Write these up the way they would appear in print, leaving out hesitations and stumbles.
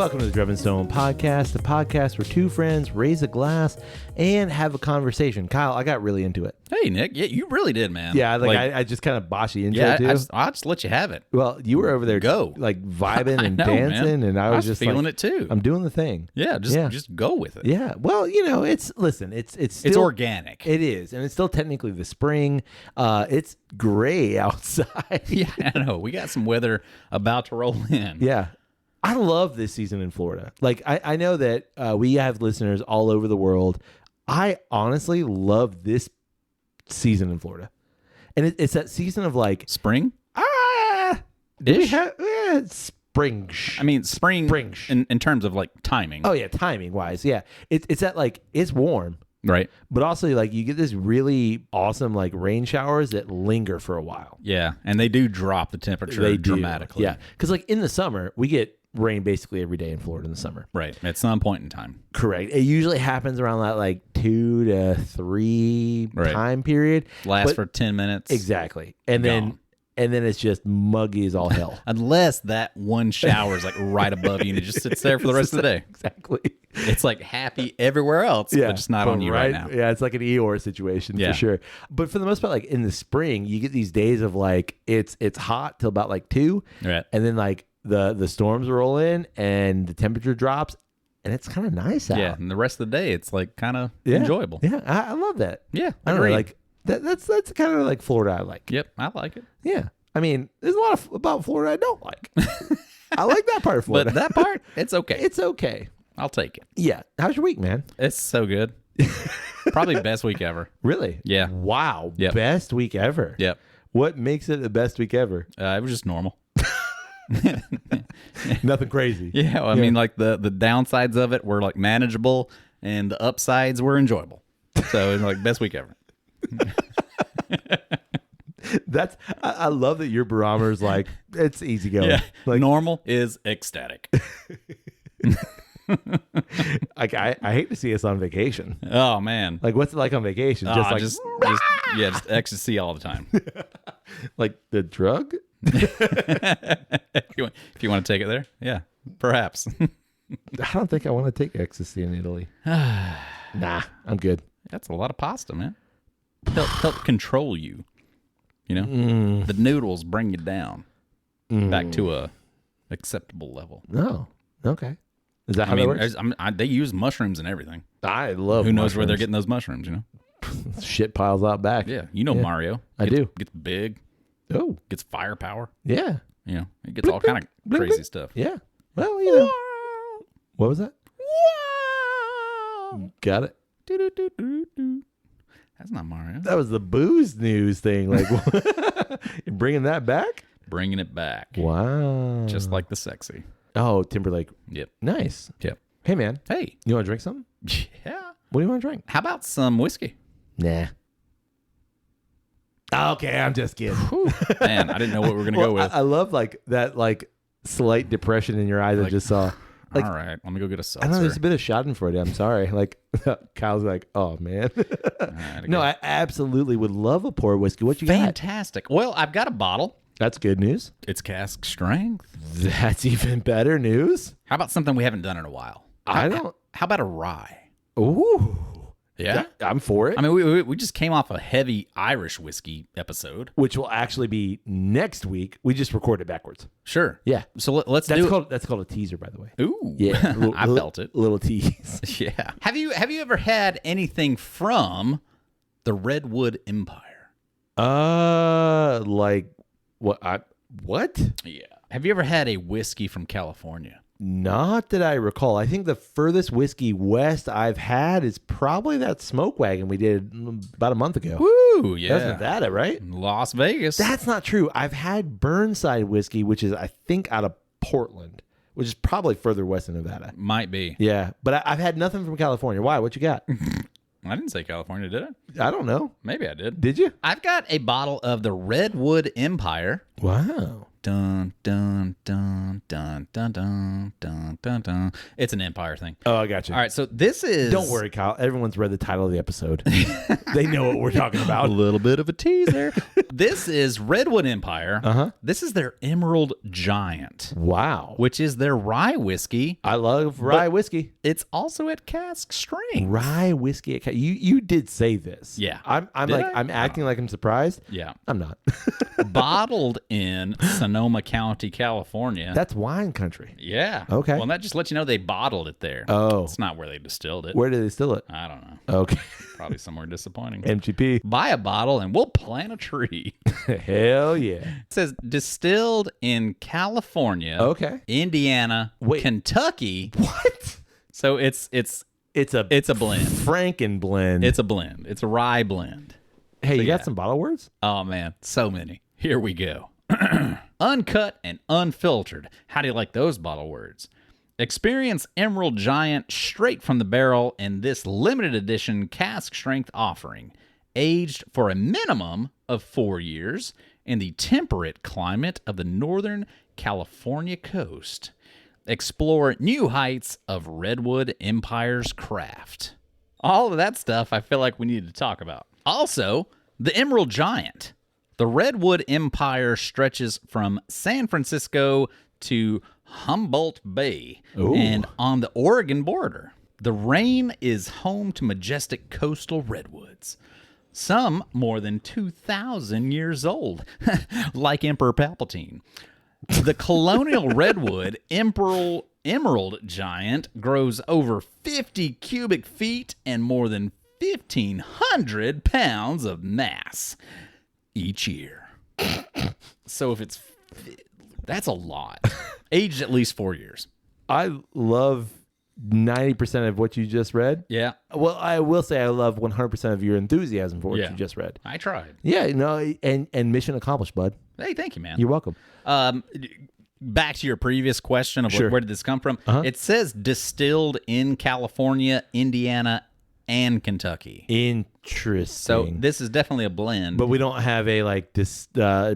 welcome to the Drebin Stone Podcast, the podcast where two friends raise a glass and have a conversation. Kyle, I got really into it. Hey, Nick. Yeah, you really did, man. Yeah, I just kind of boshed the intro, too. I just let you have it. Well, you were over there like vibing and dancing, man. And I was just feeling it, too. I'm doing the thing. Yeah, just go with it. Yeah, well, it's still organic. It is, and it's still technically the spring. It's gray outside. Yeah, I know. We got some weather about to roll in. Yeah. I love this season in Florida. Like, I know that we have listeners all over the world. I honestly love this season in Florida. And it's that season of like... Spring? Spring. I mean, spring in terms of like timing. Oh, yeah, timing-wise, yeah. It's that like, it's warm. Right. But also, like, you get this really awesome, like, rain showers that linger for a while. Yeah, and they do drop the temperature dramatically. Yeah, because, like, in the summer, we get rain basically every day in Florida in the summer. Right, at some point in time. Correct. It usually happens around that, like, 2 to 3 time period. Lasts for 10 minutes. Exactly. And then it's just muggy as all hell. Unless that one shower is like right above you and it just sits there for the rest of the day. Exactly. It's like happy everywhere else, but just not on you right now. Yeah, it's like an Eeyore situation for sure. But for the most part, like in the spring, you get these days of like it's hot till about like 2. Right. And then like the storms roll in and the temperature drops and it's kind of nice out. Yeah, and the rest of the day it's like kind of enjoyable. Yeah, I love that. Yeah, I don't know, like that's kind of like Florida I like. Yep, I like it. Yeah. I mean, there's a lot about Florida I don't like. I like that part of Florida. But that part, it's okay. It's okay. I'll take it. Yeah. How's your week, man? It's so good. Probably best week ever. Really? Yeah. Wow. Yep. Best week ever. Yep. What makes it the best week ever? It was just normal. Nothing crazy. Yeah. Well, I mean, like the downsides of it were like manageable and the upsides were enjoyable. So it's like best week ever. I love that your barometer is like it's easy going. Yeah. Like normal is ecstatic. Like I hate to see us on vacation. Oh man. Like what's it like on vacation? Just ecstasy all the time. Like the drug? If you want to take it there, yeah, perhaps. I don't think I want to take ecstasy in Italy. Nah, I'm good. That's a lot of pasta, man. Help control you. You know, the noodles bring you down back to a acceptable level. Oh, okay. Is that how that works? They use mushrooms and everything. I love. Who knows where they're getting those mushrooms? You know, shit piles out back. Yeah, you know Mario. I do. Gets big. Oh, gets firepower. Yeah. You know, it gets all kind of crazy stuff. Yeah. Well, you know. What was that? Got it. That's not Mario. That was the booze news thing. Like, you're bringing that back? Bringing it back. Wow. Just like the sexy. Oh, Timberlake. Yep. Nice. Yep. Hey, man. Hey. You want to drink something? Yeah. What do you want to drink? How about some whiskey? Nah. Okay, I'm just kidding. Man, I didn't know what we were going to go with. I love like that like slight depression in your eyes I just saw. Like, all right, let me go get a seltzer. I know there's a bit of schadenfreude. I'm sorry. Like Kyle's like, oh man. Right, no, I absolutely would love a pour whiskey. What you got? Fantastic. Well, I've got a bottle. That's good news. It's cask strength. That's even better news. How about something we haven't done in a while? How about a rye? Ooh. Yeah, I'm for it. I mean, we just came off a heavy Irish whiskey episode, which will actually be next week. We just recorded backwards. Sure. Yeah. So let's that's do. That's called a teaser, by the way. Ooh. Yeah. I felt it. Little tease. Yeah. Have you ever had anything from the Redwood Empire? Like what? What? Yeah. Have you ever had a whiskey from California? Not that I recall. I think the furthest whiskey west I've had is probably that Smoke Wagon we did about a month ago. Woo, yeah. That's Nevada, right? Las Vegas. That's not true. I've had Burnside whiskey, which is, I think, out of Portland, which is probably further west than Nevada. Might be. Yeah, but I've had nothing from California. Why? What you got? I didn't say California, did I? I don't know. Maybe I did. Did you? I've got a bottle of the Redwood Empire. Wow. dun, dun, dun, dun, dun, dun, dun, dun, dun. It's an Empire thing. Oh, I got you. All right, so this is... Don't worry, Kyle. Everyone's read the title of the episode. They know what we're talking A about. little bit of a teaser. This is Redwood Empire. Uh-huh. This is their Emerald Giant, Wow. which is their rye whiskey. I love rye whiskey. It's also at Cask strength. Rye whiskey. You did say this. Yeah. I'm Did like I? I'm acting like I'm surprised. Yeah. I'm not. Bottled in Sonoma County, California. That's wine country. Yeah. Okay. Well, that just lets you know they bottled it there. Oh. It's not where they distilled it. Where do they still it? I don't know. Okay. Probably somewhere disappointing. MGP. Buy a bottle and we'll plant a tree. Hell yeah. It says distilled in California, Okay. Indiana, Wait. Kentucky. What? So it's a blend. Franken blend. It's a blend. It's a rye blend. Hey, you yeah. got some bottle words? Oh man, so many. Here we go. Uncut and unfiltered. How do you like those bottle words? Experience Emerald Giant straight from the barrel in this limited edition cask strength offering, aged for a minimum of 4 years in the temperate climate of the northern California coast. Explore new heights of Redwood Empire's craft. All of that stuff I feel like we need to talk about. Also, the Emerald Giant. The Redwood Empire stretches from San Francisco to Humboldt Bay and on the Oregon border. The Reign is home to majestic coastal redwoods, some more than 2,000 years old, like Emperor Palpatine. The colonial redwood Emerald Giant grows over 50 cubic feet and more than 1,500 pounds of mass each year. So that's a lot. Aged at least 4 years. I love 90% of what you just read. Yeah. Well, I will say I love 100% of your enthusiasm for what you just read. I tried. Yeah, and mission accomplished, bud. Hey, thank you, man. You're welcome. Back to your previous question of Sure. where did this come from? Uh-huh. It says distilled in California, Indiana, and Kentucky. Interesting. So this is definitely a blend. but we don't have a like this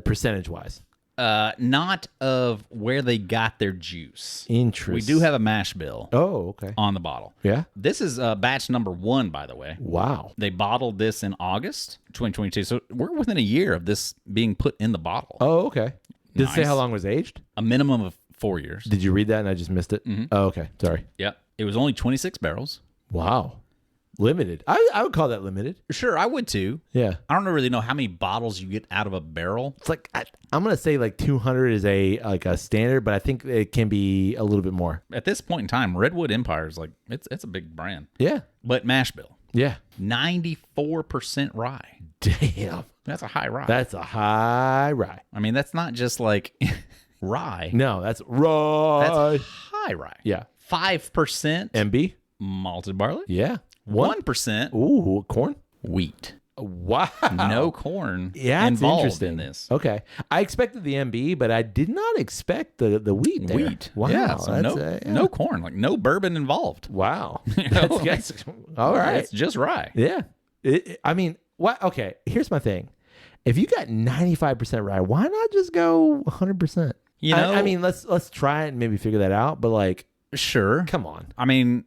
percentage wise. Not of where they got their juice. Interesting. We do have a mash bill Oh, okay. on the bottle. Yeah. This is batch number 1, by the way. Wow. They bottled this in August 2022. So we're within a year of this being put in the bottle. Oh, okay. Did it say Nice. how long it was aged? A minimum of 4 years. Did you read that and I just missed it? Oh, okay. Sorry. Yep. It was only 26 barrels. Wow. Limited. I would call that limited. Sure, I would too. Yeah. I don't really know how many bottles you get out of a barrel. It's like I'm gonna say like 200 is a standard, but I think it can be a little bit more. At this point in time, Redwood Empire is like it's a big brand. Yeah. But mash bill, Yeah. 94% rye. Damn. That's a high rye. That's a high rye. I mean, that's not just like rye. No, that's rye. That's high rye. Yeah. 5% MB. malted barley. Yeah. 1% Ooh, corn. wheat. Wow. No corn Yeah, it's involved interesting. in this. Okay. I expected the MB, but I did not expect the wheat there. Wheat. Wow. Yeah, so that's, no, no corn, like no bourbon involved. Wow. know, That's all right. It's just rye. Yeah. I mean, what? Okay. Here's my thing. If you got 95% rye, why not just go 100%? You know, I mean, let's try it and maybe figure that out. But like, sure. come on. I mean,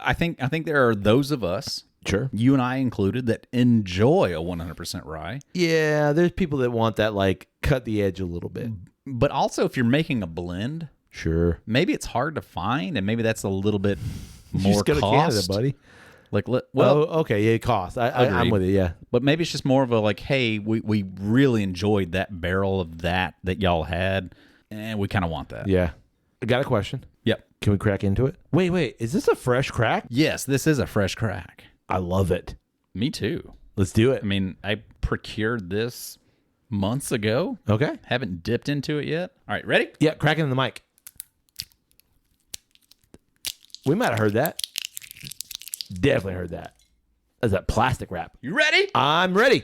I think there are those of us, Sure. you and I included, that enjoy a 100% rye. Yeah. There's people that want that like cut the edge a little bit. But also, if you're making a blend, Sure. maybe it's hard to find, and maybe that's a little bit You more just go to cost. Canada, buddy. Like, well, Oh, okay. Yeah, it costs. I'm Agreed. with it. Yeah. but maybe it's just more of a like, hey, we really enjoyed that barrel of that y'all had, and we kind of want that. Yeah. I got a question. Yep. Can we crack into it? Wait. Is this a fresh crack? Yes, this is a fresh crack. I love it. Me too. Let's do it. I mean, I procured this months ago. Okay. Haven't dipped into it yet. All right, ready? Yeah, cracking in the mic. We might have heard that. Definitely heard that. That's that plastic wrap. You ready? I'm ready.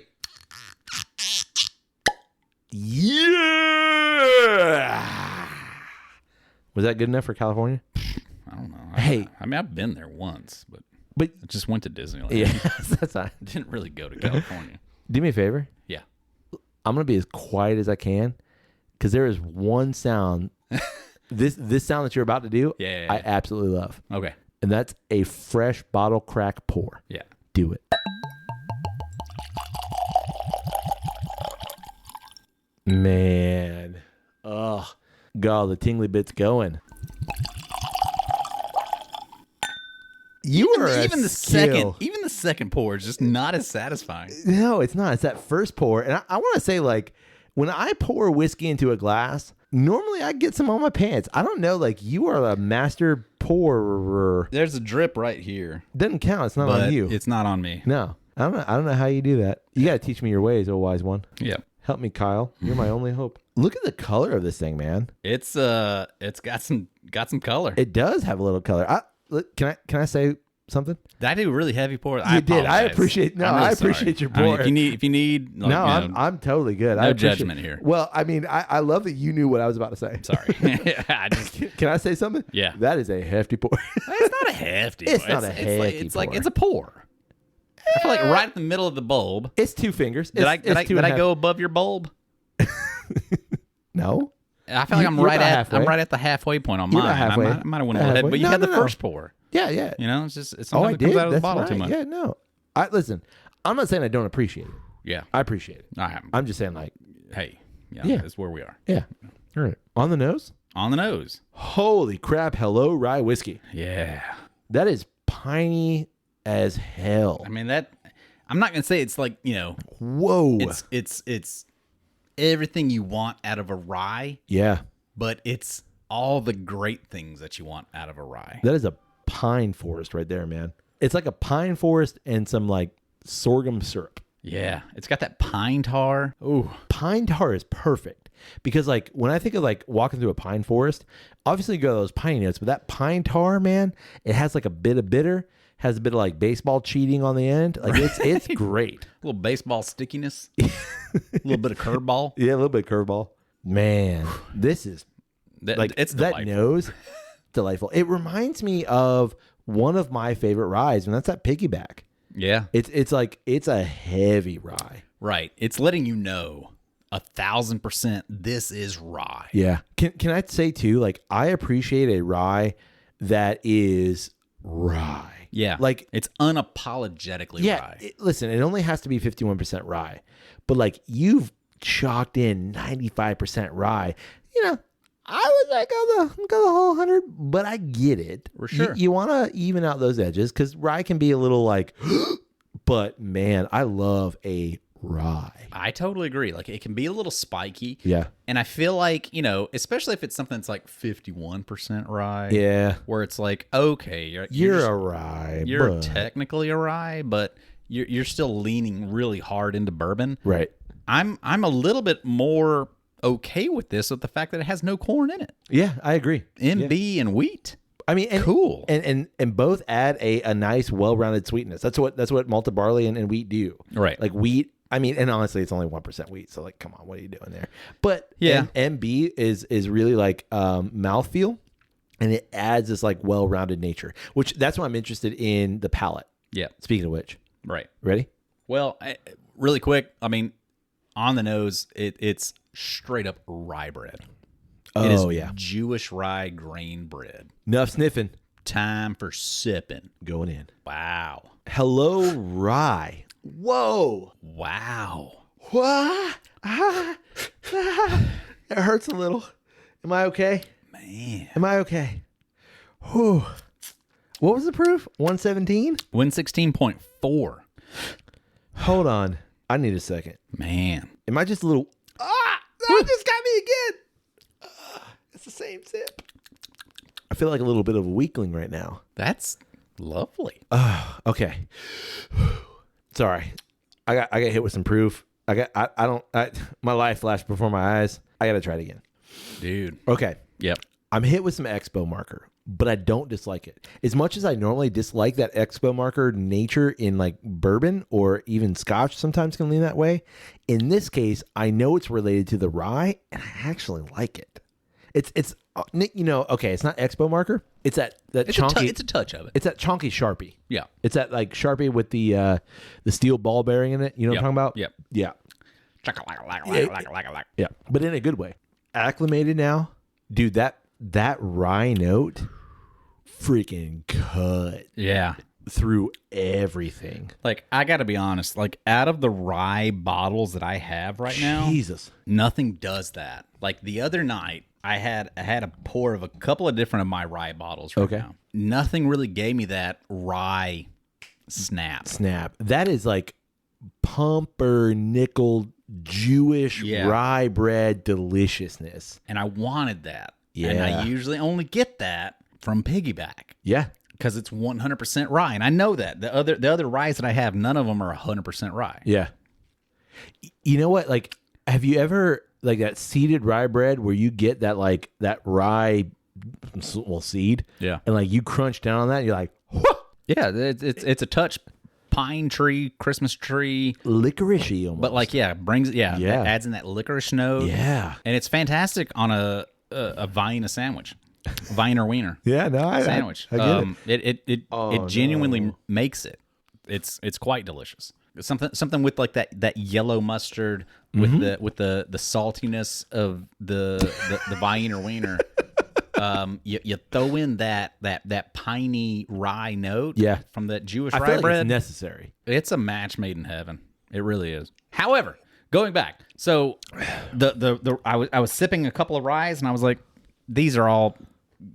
Yeah. Was that good enough for California? I don't know. Hey. I mean, I've been there once, but But I just went to Disneyland. yeah, that's not. Didn't really go to California. Do me a favor. Yeah. I'm gonna be as quiet as I can because there is one sound. This sound that you're about to do, Yeah. I absolutely love. Okay. And that's a fresh bottle crack pour. Yeah. Do it. Man. Oh, God, the tingly bit's going. You are even the second pour is just not as satisfying. No, it's not. It's that first pour. And I want to say, like, when I pour whiskey into a glass, normally I get some on my pants. I don't know. Like, you are a master pourer. There's a drip right here. Doesn't count. It's not But on you. it's not on me. No. I don't know how you do that. You got to teach me your ways, oh wise one. Yeah. Help me, Kyle. You're my only hope. Look at the color of this thing, man. It's got some color. It does have a little color. Can I say something? Did I do a really heavy pour? You did. I appreciate. No, I appreciate your pour. I mean, if you need. Like, no, I'm totally good. No judgment here. Well, I mean, I love that you knew what I was about to say. Sorry. Can I say something? Yeah. That is a hefty pour. It's not a hefty. It's not a hefty. It's like it's a pour. I feel like right in the middle of the bulb. It's 2 fingers. Did I go above your bulb? No. I feel like I'm right at the halfway point on mine. I might have went a little ahead, but you had the first pour. Yeah, yeah. You know, it's just it's I something that comes did. out of the That's bottle right. too much. Yeah, no. Listen. I'm not saying I don't appreciate it. Yeah, I appreciate it. I'm just saying, like, hey, yeah. that's where we are. Yeah. All right. On the nose. On the nose. Holy crap! Hello, rye whiskey. Yeah, that is piney as hell. I mean that. I'm not gonna say it's like, you know. Whoa. It's everything you want out of a rye. Yeah. But it's all the great things that you want out of a rye. That is a pine forest right there, man. It's like a pine forest and some like sorghum syrup. Yeah. It's got that pine tar. Ooh. Pine tar is perfect because like when I think of like walking through a pine forest, obviously you go to those piney notes, but that pine tar, man, it has like a bit of bitter, has a bit of like baseball cheating on the end. Like it's great. A little baseball stickiness. A little bit of curveball. Yeah, a little bit of curveball. Man, this is it's delightful. That nose, delightful. It reminds me of one of my favorite ryes, and that's that piggyback. Yeah, it's a heavy rye. Right. It's letting you know 1,000% this is rye. Yeah. Can I say too? Like I appreciate a rye that is rye. Yeah. Like it's unapologetically rye. Listen, it only has to be 51% rye, but like you've chalked in 95% rye. You know, I would like go the whole 100, but I get it. For sure. You want to even out those edges because rye can be a little like, but man, I love a rye. I totally agree. Like it can be a little spiky. Yeah. And I feel like, you know, especially if it's something that's like 51% rye. Yeah. Where it's like, okay, you're a rye. You're technically a rye, but you're still leaning really hard into bourbon. Right. I'm a little bit more okay with this with the fact that it has no corn in it. Yeah, I agree. MB and wheat. I mean, cool. And both add a nice, well-rounded sweetness. That's what malted barley and wheat do. Right. Like wheat. I mean, and honestly, it's only 1% wheat. So like, come on, what are you doing there? But yeah, MB is really like mouthfeel, and it adds this like well-rounded nature. Which that's why I'm interested in the palate. Yeah. Speaking of which, right. Ready? Well, really quick. I mean, on the nose, it's straight up rye bread. Oh, it is Jewish rye grain bread. Enough sniffing. Time for sipping. Going in. Wow. Hello, rye. Whoa. Wow. What? It hurts a little. Am I okay? Man. Am I okay? Whew. What was the proof? 117? 116.4. Hold on. I need a second. Man. Am I just a little... That just got me again. It's the same sip. I feel like a little bit of a weakling right now. That's lovely. Okay. Sorry. I got hit with some proof. My life flashed before my eyes. I got to try it again. Dude. Okay. Yep. I'm hit with some expo marker, but I don't dislike it. As much as I normally dislike that expo marker nature in like bourbon or even scotch sometimes can lean that way. In this case, I know it's related to the rye and I actually like it. It's you know, okay, it's not expo marker. It's that chunky. It's a touch of it. It's that chunky Sharpie. Yeah. It's that like Sharpie with the steel ball bearing in it. You know what I'm talking about? Yep. Yeah. Yeah. Yeah. But in a good way. acclimated now, dude. That rye note, freaking cut Yeah. through everything. Like, I got to be honest. Like, out of the rye bottles that I have right now, Jesus. nothing does that. Like, the other night, I had a pour of a couple of different of my rye bottles right now. Nothing really gave me that rye snap. That is like pumpernickel Jewish rye bread deliciousness. And I wanted that. Yeah. And I usually only get that from Piggyback. Yeah. Because it's 100% rye. And I know that. The other ryes that I have, none of them are 100% rye. Yeah. You know what? Like, have you ever, like, that seeded rye bread where you get that, like, that rye, seed? Yeah. And, like, you crunch down on that and you're like, whoa! Yeah, it's a touch pine tree, Christmas tree. Licorice-y almost. But, like, adds in that licorice note. Yeah. And it's fantastic on a Vienna sandwich. Wiener wiener. Yeah, no, sandwich. I get it. It genuinely makes it. It's quite delicious. It's something with like that yellow mustard with the saltiness of the Wiener wiener. You throw in that piney rye note from that Jewish rye feel like bread. It's necessary. It's a match made in heaven. It really is. However, going back, so I was sipping a couple of ryes and I was like, these are all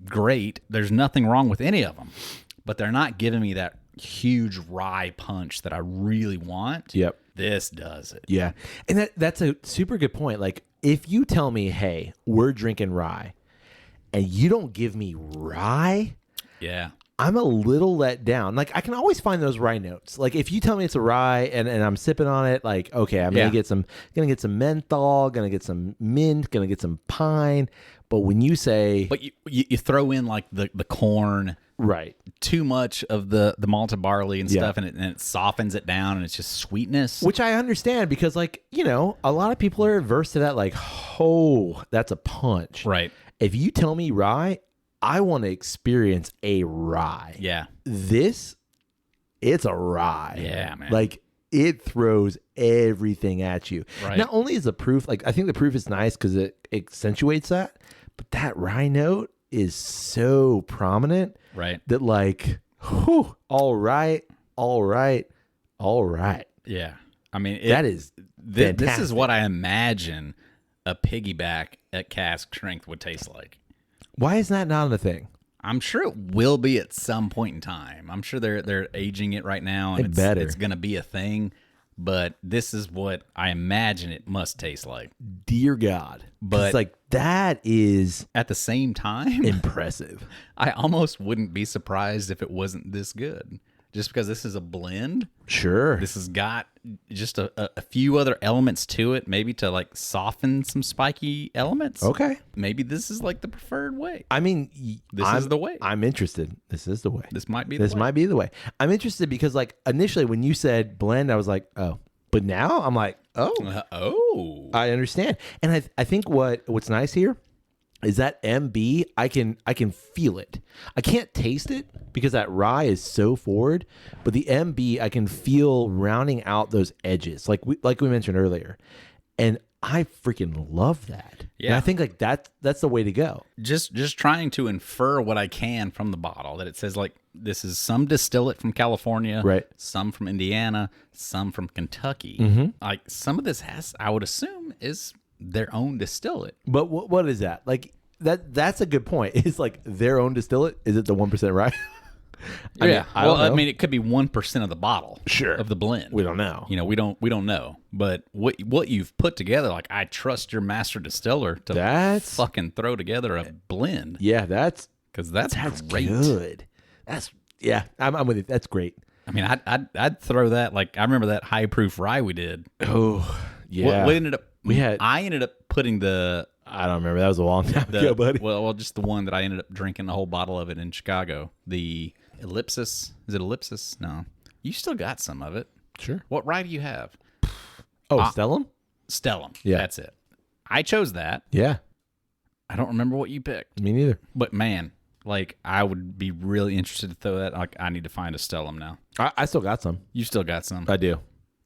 great. There's nothing wrong with any of them, but they're not giving me that huge rye punch that I really want. Yep. This does it. Yeah. And that's a super good point. Like, if you tell me, hey, we're drinking rye, and you don't give me rye, yeah, I'm a little let down. Like, I can always find those rye notes. Like, if you tell me it's a rye and I'm sipping on it, like, okay, I'm gonna get some menthol, gonna get some mint, gonna get some pine. But when you say, but you throw in like the corn, right, too much of the malted barley and stuff, and it softens it down, and it's just sweetness. Which I understand because, like, you know, a lot of people are averse to that. Like, oh, that's a punch, right? If you tell me rye, I want to experience a rye. Yeah, it's a rye. Yeah, man. Like, it throws everything at you. Right. Not only is the proof, like, I think the proof is nice because it accentuates that, but that rye note is so prominent, right? That, like, whew, all right. Yeah, I mean, that is this is what I imagine a Piggyback at cask strength would taste like. Why is that not a thing? I'm sure it will be at some point in time. I'm sure they're aging it right now, and it's going to be a thing. But this is what I imagine it must taste like. Dear God. But it's like, that is at the same time impressive. I almost wouldn't be surprised if it wasn't this good. Just because this is a blend. Sure. This has got just a few other elements to it, maybe to like soften some spiky elements. Okay. Maybe this is like the preferred way. I mean, this is the way. I'm interested. This is the way. This might be the way. This might be the way. I'm interested because, like, initially when you said blend, I was like, oh. But now I'm like, oh. I understand. And I think what's nice here is that MB, I can feel it. I can't taste it because that rye is so forward, but the MB I can feel rounding out those edges, like we mentioned earlier, and I freaking love that. Yeah, and I think like that's the way to go. Just trying to infer what I can from the bottle, that it says like this is some distillate from California, right? Some from Indiana, some from Kentucky. Mm-hmm. Like some of this I would assume is their own distillate. But what is that? Like that's a good point. It's like their own distillate. Is it the 1% rye? I mean, it could be 1% of the bottle, sure, of the blend. We don't know. You know, we don't know. But what you've put together, like, I trust your master distiller to fucking throw together a blend. Yeah, that's great. Good. I'm with you. That's great. I mean, I'd throw that. Like, I remember that high proof rye we did. Oh yeah. I ended up putting the. I don't remember. That was a long time ago, buddy. Well, just the one that I ended up drinking the whole bottle of it in Chicago. The Ellipsis. Is it Ellipsis? No. You still got some of it. Sure. What rye do you have? Oh, Stellum? Stellum. Yeah. That's it. I chose that. Yeah. I don't remember what you picked. Me neither. But, man, like, I would be really interested to throw that. Like, I need to find a Stellum now. I still got some. You still got some? I do.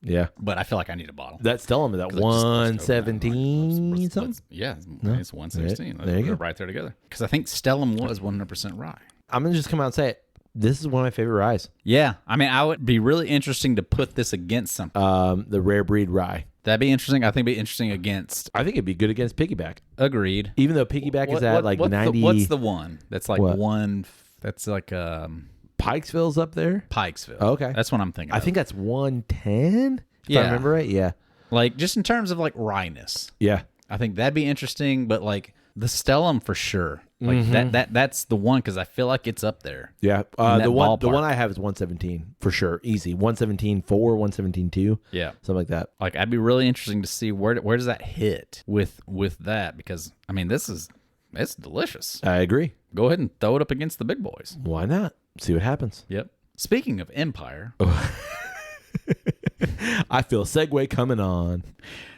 Yeah. But I feel like I need a bottle. That's telling me that 117 something. Yeah, it's 116. There you go. Right there together. Because I think Stellum was 100% rye. I'm going to just come out and say it. This is one of my favorite ryes. Yeah. I mean, I would be really interesting to put this against something. The rare breed rye. That'd be interesting. I think it'd be interesting against. I think it'd be good against Piggyback. Agreed. Even though Piggyback is at like 90. What's the one that's like What? one? That's like Pikesville's up there? Pikesville. Oh, okay. That's what I'm thinking. I think that's 110. If I remember right. Yeah. Like just in terms of like ryeness. Yeah. I think that'd be interesting, but like the Stellum for sure. Like that's the one because I feel like it's up there. Yeah. that The one ballpark. I have is 117 for sure. Easy. 117.4, 117.2. Yeah. Something like that. Like I'd be really interesting to see where does that hit with that because I mean it's delicious. I agree. Go ahead and throw it up against the big boys. Why not? See what happens. Yep. Speaking of Empire, I feel segue coming on.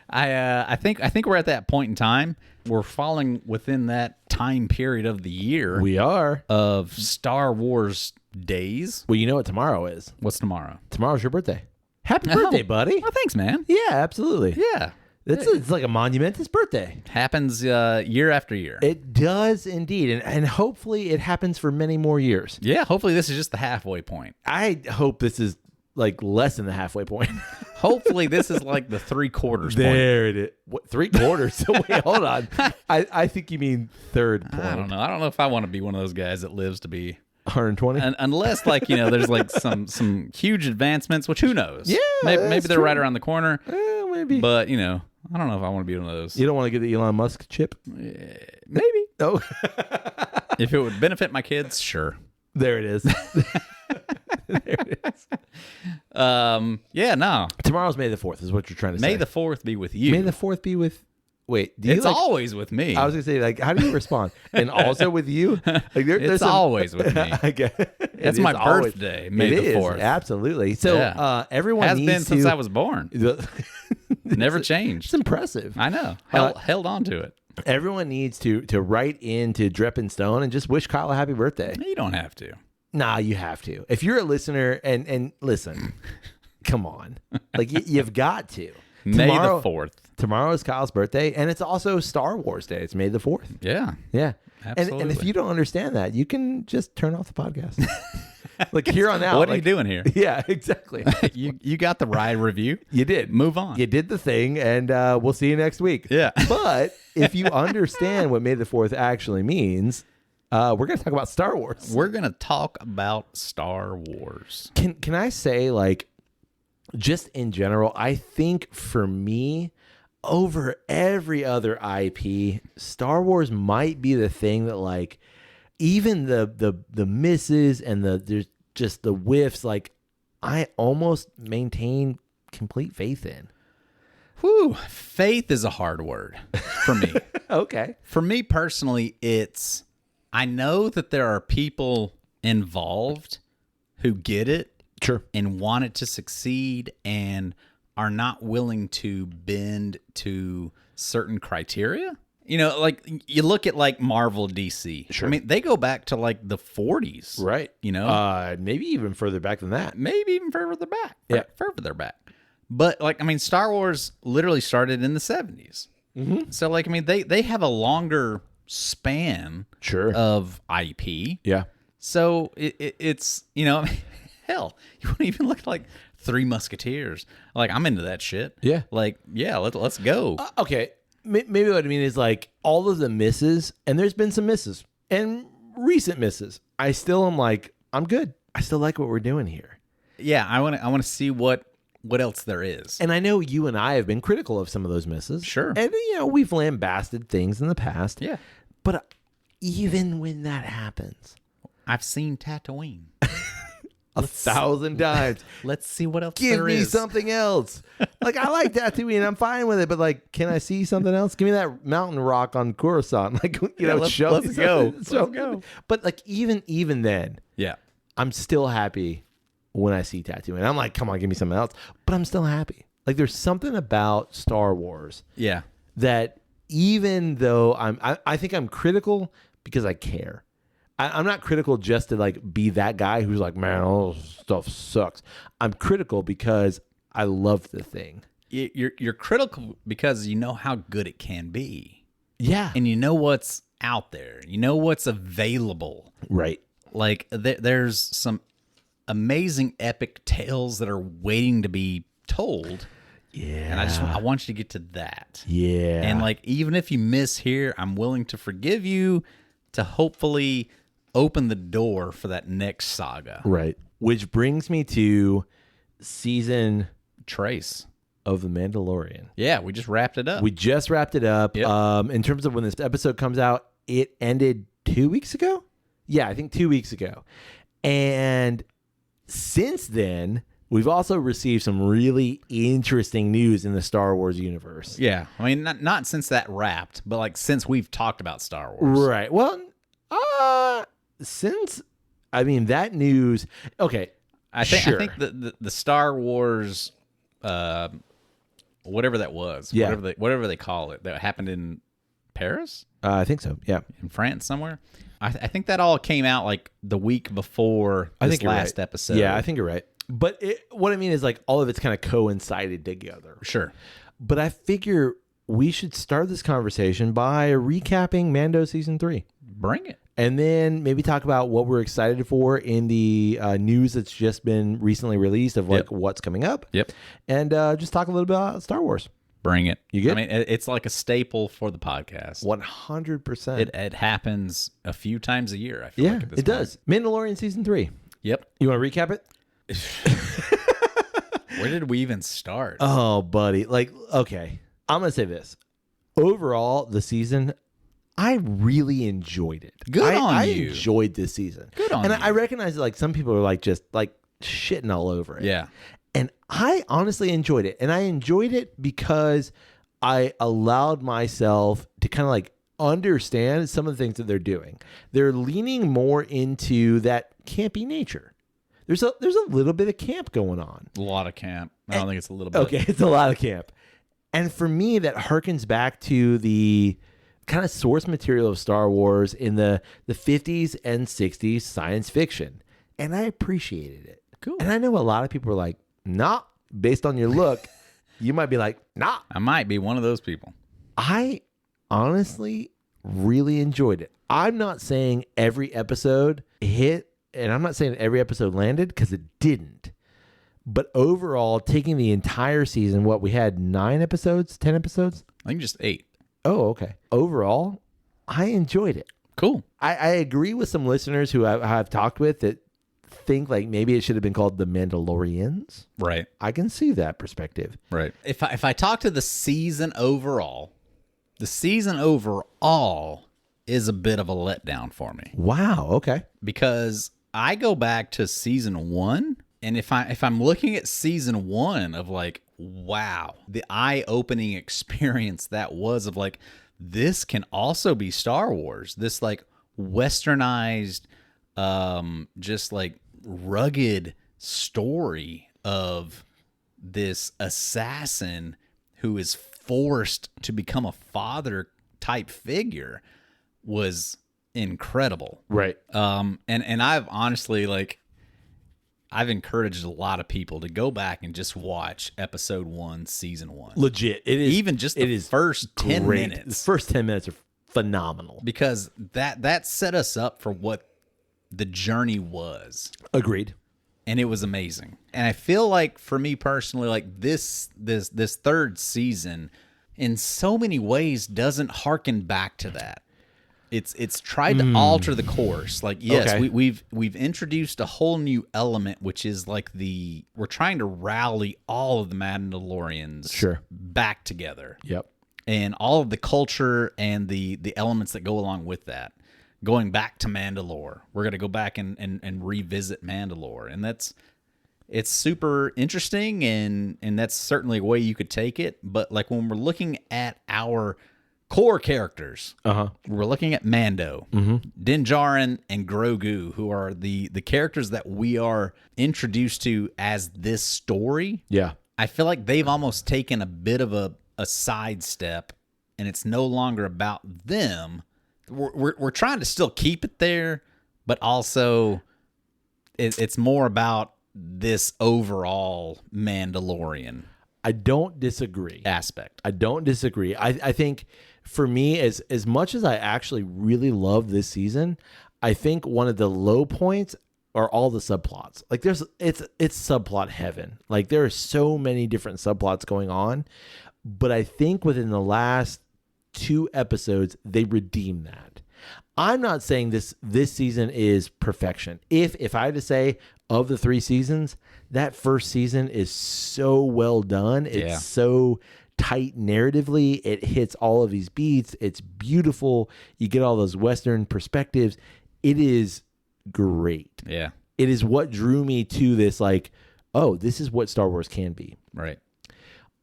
I think we're at that point in time. We're falling within that time period of the year We are. of Star Wars days. Well, you know what tomorrow is. What's tomorrow? Tomorrow's your birthday. Happy birthday, buddy. Oh, thanks, man. Yeah, absolutely. Yeah. It's like a monumentous birthday. Happens year after year. It does indeed. And hopefully it happens for many more years. Yeah, hopefully this is just the halfway point. I hope this is like less than the halfway point. Hopefully this is like the 3/4 point. There it is. What, 3/4? Wait, hold on. I think you mean third point. I don't know. I don't know if I want to be one of those guys that lives to be 120? unless like, there's like some huge advancements, which who knows? Yeah, Maybe that's they're true. right around the corner. Maybe. But, I don't know if I want to be one of those. You don't want to get the Elon Musk chip? Maybe. Oh. If it would benefit my kids, sure. There it is. There it is. Yeah, no. Tomorrow's May the 4th is what you're trying to say. May the 4th be with you. May the 4th be with... Wait, do you It's always with me. I was going to say, like, how do you respond? And also with you? Like, It's always with me. I get it. That's It my is always- birthday, May it the is, 4th. absolutely. So Yeah. everyone Has needs been to... since I was born. Never It's changed. impressive. I know. Held on to it. Everyone needs to write into Dripping Stone and just wish Kyle a happy birthday. You don't have to. Nah, you have to. If you're a listener and listen, come on. Like, you've got to. May the 4th. Tomorrow is Kyle's birthday, and it's also Star Wars Day. It's May the 4th. Yeah. Yeah. Absolutely. And if you don't understand that, you can just turn off the podcast. Like, here on out. What are like, you doing here? Yeah, exactly. You got the ride review. You did. Move on. You did the thing, and we'll see you next week. Yeah. But if you understand what May the 4th actually means, we're going to talk about Star Wars. We're going to talk about Star Wars. Can I say, like, just in general, I think for me, over every other IP, Star Wars might be the thing that, like, even the misses and there's just the whiffs, like, I almost maintain complete faith in. Whew. Faith is a hard word for me. Okay. For me personally, I know that there are people involved who get it Sure. and want it to succeed and are not willing to bend to certain criteria. Like you look at like Marvel, DC. Sure. I mean, they go back to like the 40s. Right. Maybe even further back than that. Maybe even further back. Yeah. Further back. But like, I mean, Star Wars literally started in the 70s. Mm-hmm. So like, I mean, they have a longer span Sure. of IP. Yeah. So it's, hell, you wouldn't even look at like Three Musketeers. Like, I'm into that shit. Yeah. Like, yeah, let's go. Okay. Maybe what I mean is, like, all of the misses, and there's been some misses and recent misses. I still am like, I'm good. I still like what we're doing here. Yeah, I want to see what else there is. And I know you and I have been critical of some of those misses. Sure. And, we've lambasted things in the past. Yeah. But even when that happens, I've seen Tatooine. 1,000 times. Let's see what else Give there me is. something else. Like, I like Tatooine. I'm fine with it. But, like, can I see something else? Give me that mountain rock on Coruscant. Like, let's show go. me something. Let's Show go. me. But, like, even then, Yeah. I'm still happy when I see Tatooine. I'm like, come on, give me something else. But I'm still happy. Like, there's something about Star Wars Yeah. that even though I think I'm critical because I care. I'm not critical just to like be that guy who's like, man, all this stuff sucks. I'm critical because I loved the thing. You're critical because you know how good it can be. Yeah. And you know what's out there. You know what's available. Right. Like there's some amazing epic tales that are waiting to be told. Yeah. And I want you to get to that. Yeah. And like, even if you miss here, I'm willing to forgive you to hopefully open the door for that next saga. Right. Which brings me to season Trace of The Mandalorian. Yeah, we just wrapped it up. We just wrapped it up. Yep. In terms of when this episode comes out, it ended 2 weeks ago. Yeah, I think 2 weeks ago. And since then, we've also received some really interesting news in the Star Wars universe. Yeah. I mean, not since that wrapped, but like since we've talked about Star Wars. Right. Well, that news. Okay. I think the Star Wars, whatever that was, yeah. whatever they call it, that happened in Paris? I think so. Yeah. In France somewhere. I think that all came out like the week before this last episode. Yeah, I think you're right. But what I mean is like all of it's kind of coincided together. Sure. But I figure we should start this conversation by recapping Mando Season 3. Bring it. And then maybe talk about what we're excited for in the news that's just been recently released of like what's coming up. Yep. And just talk a little bit about Star Wars. Bring it. You good? I mean, it's like a staple for the podcast. 100%. It happens a few times a year, I feel like. Yeah, it does. Mandalorian Season 3. Yep. You want to recap it? Where did we even start? Oh, buddy. Like, okay. I'm going to say this. Overall, the season, I really enjoyed it. Good on I you. enjoyed this season. Good on and you. I recognize that like some people are like just like shitting all over it. Yeah. And I honestly enjoyed it. And I enjoyed it because I allowed myself to kind of like understand some of the things that they're doing. They're leaning more into that campy nature. There's a little bit of camp going on. A lot of camp. I don't think it's a little bit. Okay, it's a lot of camp. And for me, that harkens back to the kind of source material of Star Wars in the 50s and 60s science fiction. And I appreciated it. Cool. And I know a lot of people are like, nah, based on your look, you might be like, nah. I might be one of those people. I honestly really enjoyed it. I'm not saying every episode hit, and I'm not saying every episode landed because it didn't. But overall, taking the entire season, we had 9 episodes, 10 episodes? I think just 8. Oh, okay. Overall, I enjoyed it. Cool. I agree with some listeners who I've talked with that think like maybe it should have been called The Mandalorians. Right. I can see that perspective. Right. If I talk to the season overall is a bit of a letdown for me. Wow. Okay. Because I go back to season 1, and if I'm looking at season 1 of like, wow, the eye-opening experience that was of like, this can also be Star Wars. This like westernized, just like rugged story of this assassin who is forced to become a father type figure was incredible. Right. And I've honestly like, I've encouraged a lot of people to go back and just watch episode 1, season 1. Legit. It is. Even just the first 10 great. minutes. The first 10 minutes are phenomenal. Because that set us up for what the journey was. Agreed. And it was amazing. And I feel like for me personally, like this third season in so many ways doesn't harken back to that. It's tried to alter the course. Like, yes, Okay. we've introduced a whole new element, which is like we're trying to rally all of the Mandalorians back together. Yep. And all of the culture and the elements that go along with that. Going back to Mandalore. We're gonna go back and revisit Mandalore. And it's super interesting and that's certainly a way you could take it. But like when we're looking at our core characters, we're looking at Mando, Din Djarin, and Grogu, who are the characters that we are introduced to as this story. Yeah. I feel like they've almost taken a bit of a sidestep, and it's no longer about them. We're trying to still keep it there, but also it's more about this overall Mandalorian I don't disagree. aspect. I don't disagree. I think for me, as much as I actually really love this season, I think one of the low points are all the subplots. Like it's subplot heaven. Like there are so many different subplots going on, but I think within the last 2 episodes, they redeem that. I'm not saying this season is perfection. If I had to say of the 3 seasons, that first season is so well done. It's so tight narratively. It hits all of these beats. It's beautiful. You get all those Western perspectives. It is great. Yeah. It is what drew me to this, like, oh, this is what Star Wars can be. Right.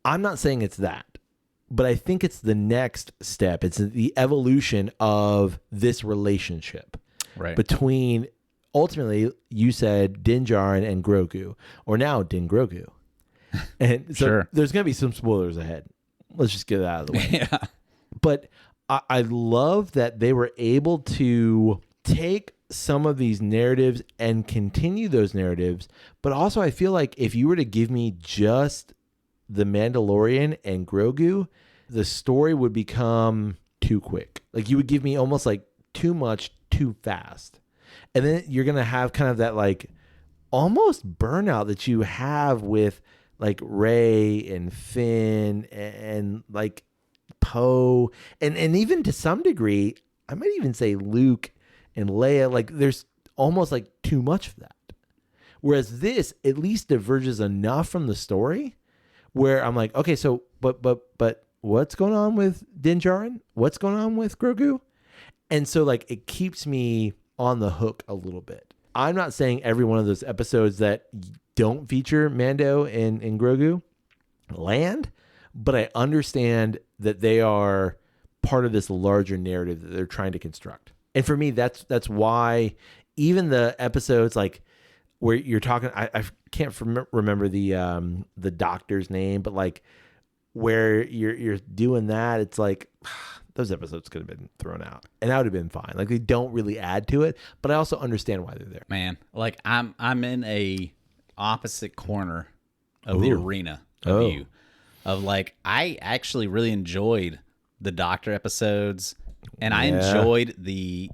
I'm not saying it's that, but I think it's the next step. It's the evolution of this relationship between, ultimately, you said Din Djarin and Grogu, or now Din Grogu. And so there's going to be some spoilers ahead. Let's just get that out of the way. Yeah. But I love that they were able to take some of these narratives and continue those narratives. But also, I feel like if you were to give me just the Mandalorian and Grogu, the story would become too quick. Like you would give me almost like too much too fast. And then you're going to have kind of that like almost burnout that you have with like Rey and Finn and like Poe and even to some degree, I might even say Luke and Leia. Like there's almost like too much of that. Whereas this at least diverges enough from the story where I'm like, okay, so but what's going on with Din Djarin? What's going on with Grogu? And so like it keeps me on the hook a little bit. I'm not saying every one of those episodes that don't feature Mando and Grogu land, but I understand that they are part of this larger narrative that they're trying to construct. And for me, that's why even the episodes like where you're talking, I can't remember the doctor's name, but like where you're doing that, it's like those episodes could have been thrown out and that would have been fine. Like they don't really add to it, but I also understand why they're there. Man, like I'm in a opposite corner of the arena of you. Of like I actually really enjoyed the Doctor episodes and I enjoyed the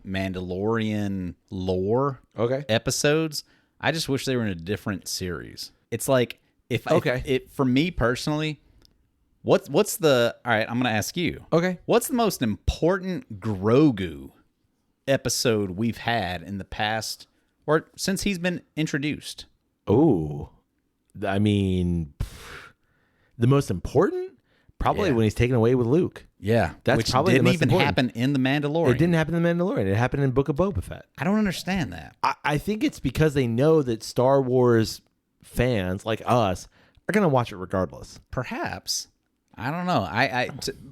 Mandalorian lore episodes. I just wish they were in a different series. It's like if for me personally, what's the all right, I'm gonna ask you. Okay. What's the most important Grogu episode we've had in the past or since he's been introduced? Oh, I mean, the most important? Probably when he's taken away with Luke. Yeah. That's which probably didn't the most even important. happen in The Mandalorian. It didn't happen in The Mandalorian. It happened in Book of Boba Fett. I don't understand that. I think it's because they know that Star Wars fans like us are going to watch it regardless. Perhaps. I don't know.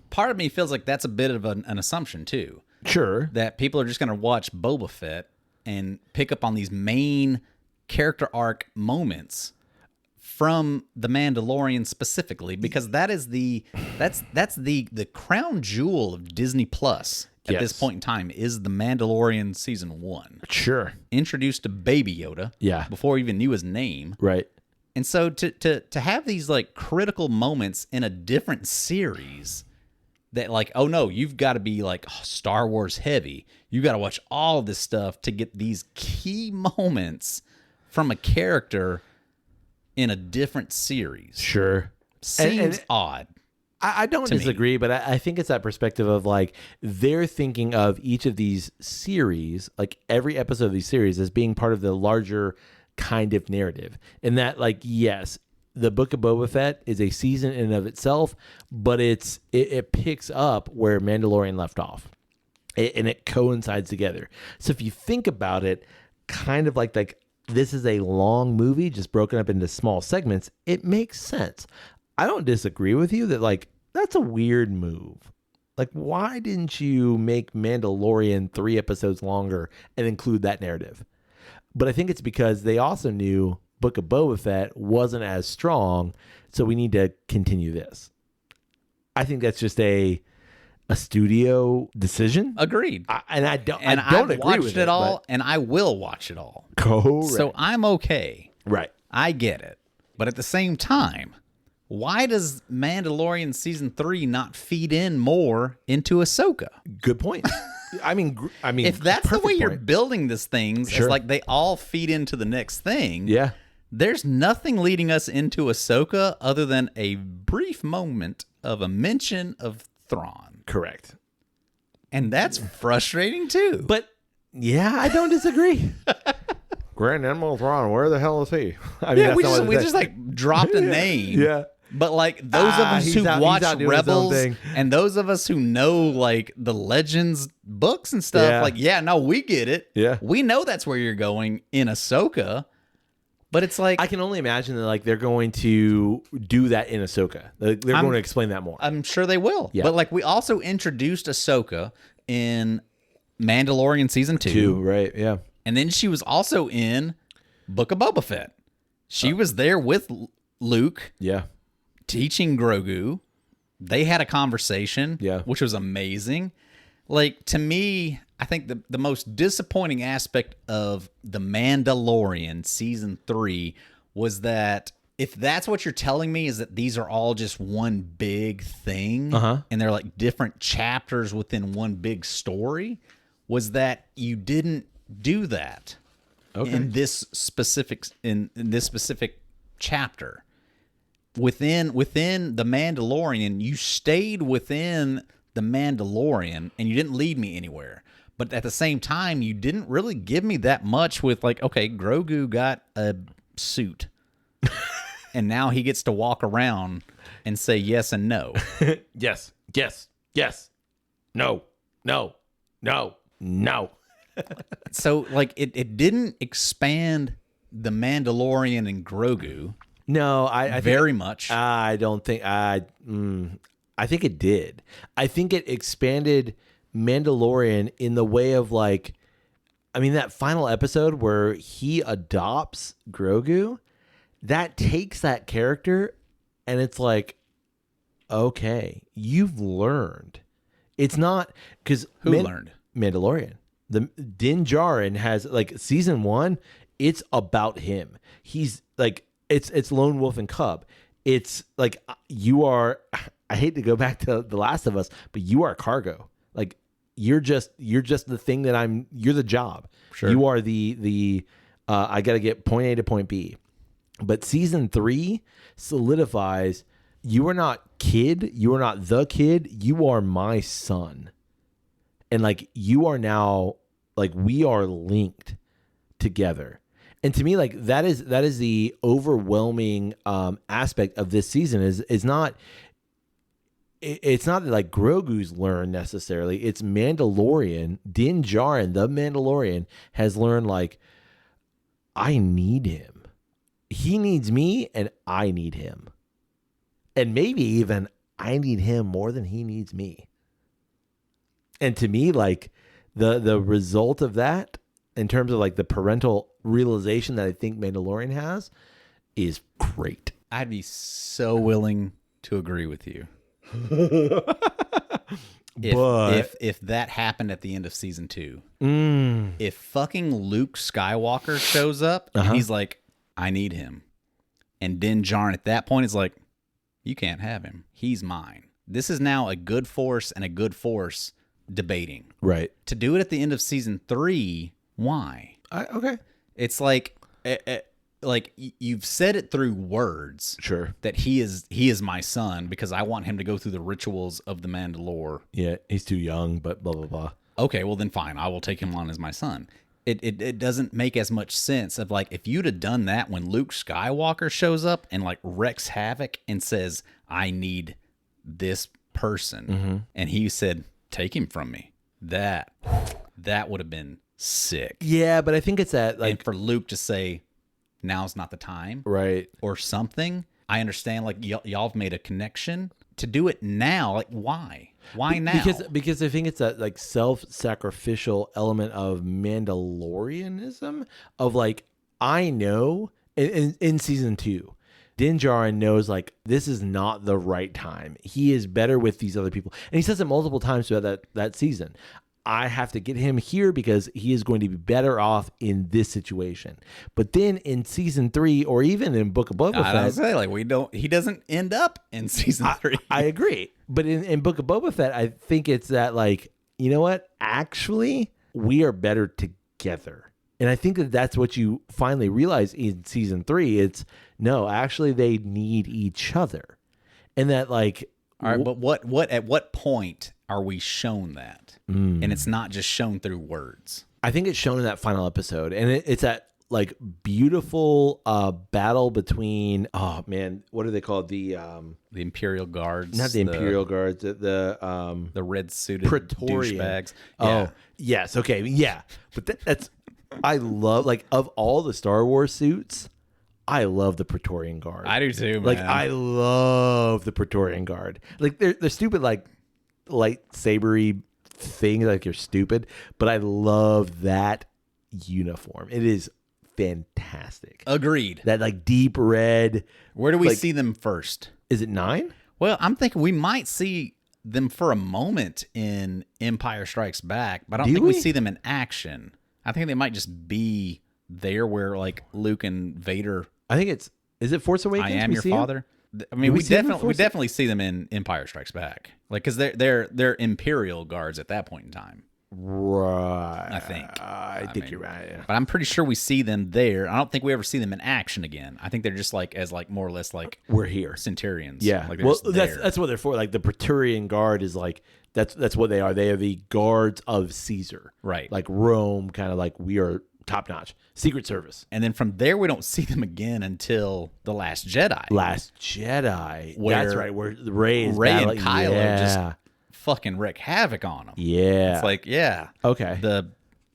Part of me feels like that's a bit of an assumption, too. Sure. That people are just going to watch Boba Fett and pick up on these main character arc moments from The Mandalorian specifically, because that's the crown jewel of Disney Plus at this point in time is The Mandalorian season 1. Sure. Introduced to Baby Yoda. Yeah. Before he even knew his name. Right. And so to have these like critical moments in a different series that like, oh no, you've got to be like Star Wars heavy. You got to watch all of this stuff to get these key moments from a character in a different series. Sure. Seems odd. I don't disagree, but I think it's that perspective of like they're thinking of each of these series, like every episode of these series as being part of the larger kind of narrative. And that like, yes, the Book of Boba Fett is a season in and of itself, but it picks up where Mandalorian left off and it coincides together. So if you think about it, kind of like this is a long movie just broken up into small segments, it makes sense. I don't disagree with you that like that's a weird move. Like why didn't you make Mandalorian 3 episodes longer and include that narrative? But I think it's because they also knew Book of Boba Fett wasn't as strong, so we need to continue this. I think that's just a studio decision. Agreed. I don't agree with it all, and I will watch it all. Correct. So I'm okay Right. I get it. But at the same time, why does Mandalorian season 3 not feed in more into Ahsoka? Good point. I mean, If that's the way you're point. building these things, Sure. it's like they all feed into the next thing. Yeah. There's nothing leading us into Ahsoka other than a brief moment of a mention of Thrawn. Correct. And that's frustrating too. But yeah, I don't disagree. Grand Admiral Thrawn, where the hell is he? I mean, yeah, we that's not what it just says. like dropped a name. Yeah. But like those of us he's who out watch doing his own Rebels thing. and those of us who know like the Legends books and stuff, Yeah. like, yeah, no, we get it. Yeah. We know that's where you're going in Ahsoka. But it's like I can only imagine that like they're going to do that in Ahsoka. They're going to explain that more. I'm sure they will. Yeah. But like we also introduced Ahsoka in Mandalorian season 2. Right? Yeah. And then she was also in Book of Boba Fett. She was there with Luke Yeah. teaching Grogu. They had a conversation, Yeah. which was amazing. Like, to me, I think the most disappointing aspect of The Mandalorian season 3 was that if that's what you're telling me is that these are all just one big thing and they're like different chapters within one big story, was that you didn't do that in this specific chapter. Within The Mandalorian, you stayed within The Mandalorian and you didn't lead me anywhere. But at the same time, you didn't really give me that much with like, okay, Grogu got a suit. And now he gets to walk around and say yes and no. Yes. Yes. Yes. No. No. No. No. So like it didn't expand The Mandalorian and Grogu No. I very much. I don't think I think it did. I think it expanded Mandalorian in the way of like, I mean, that final episode where he adopts Grogu, that takes that character and it's like, okay, you've learned. It's not because Who learned? Mandalorian. The Din Djarin has like season 1. It's about him. He's like it's Lone Wolf and Cub. It's like you are. I hate to go back to The Last of Us, but you are cargo. Like you're just the thing that you're the job. Sure. You are the I got to get point A to point B. But season 3 solidifies you are not kid. You are not the kid. You are my son. And like you are now like we are linked together. And to me, like that is the overwhelming aspect of this season is not. It's not that like Grogu's learned necessarily. It's Mandalorian. Din Djarin, the Mandalorian, has learned like I need him. He needs me, and I need him. And maybe even I need him more than he needs me. And to me, like the result of that, in terms of like the parental realization that I think Mandalorian has, is great. I'd be so willing to agree with you. If that happened at the end of season 2, if fucking Luke Skywalker shows up and he's like, I need him, and Din Djarin at that point is like, you can't have him. He's mine. This is now a good force and a good force debating. Right. To do it at the end of season 3, why? Okay. It's like, you've said it through words. Sure. That he is my son because I want him to go through the rituals of the Mandalore. Yeah, he's too young, but blah, blah, blah. Okay, well then fine. I will take him on as my son. It doesn't make as much sense of like if you'd have done that when Luke Skywalker shows up and like wreaks havoc and says, I need this person. And he said, take him from me. That would have been sick. Yeah, but I think it's that like and for Luke to say, now's not the time. Right. Or something. I understand like y'all have made a connection. To do it now, like why? Why now? Because I think it's that like self-sacrificial element of Mandalorianism of like I know in season 2, Din Djarin knows like this is not the right time. He is better with these other people, and he says it multiple times throughout that season. I have to get him here because he is going to be better off in this situation. But then in season 3, or even in Book of Boba Fett, I was say like he doesn't end up in season 3. I agree. But in Book of Boba Fett, I think it's that like, you know what? Actually, we are better together. And I think that that's what you finally realize in season 3. It's no, actually they need each other. And that like, all right, but at what point are we shown that? And it's not just shown through words. I think it's shown in that final episode, and it's that like beautiful battle between, oh man, what are they called? The Imperial Guards, not the Imperial Guards, the red suited Praetorian douchebags. Oh yes, okay, yeah, but that's I love, like, of all the Star Wars suits, I love the Praetorian Guard. I do too, man. Like, I love the Praetorian Guard. Like, they're stupid, like, lightsabery things, like, you're stupid, but I love that uniform. It is fantastic. Agreed. That, like, deep red. Where do we like, see them first? Is it 9? Well, I'm thinking we might see them for a moment in Empire Strikes Back, but I don't think we see them in action. I think they might just be there where, like, Luke and Vader. I think is it Force Awakens? I am your father. I mean, we definitely see them in Empire Strikes Back, like, because they're Imperial Guards at that point in time. Right. I think. I think you're right. Yeah. But I'm pretty sure we see them there. I don't think we ever see them in action again. I think they're just like more or less like we're here, Centurions. Yeah. Like well, that's what they're for. Like the Praetorian Guard is like that's what they are. They are the guards of Caesar. Right. Like Rome, kind of like we are top notch. Secret Service. And then from there, we don't see them again until The Last Jedi. Last Jedi. Where that's right. Where Rey and Kylo just fucking wreak havoc on them. Yeah. It's like, yeah. Okay. The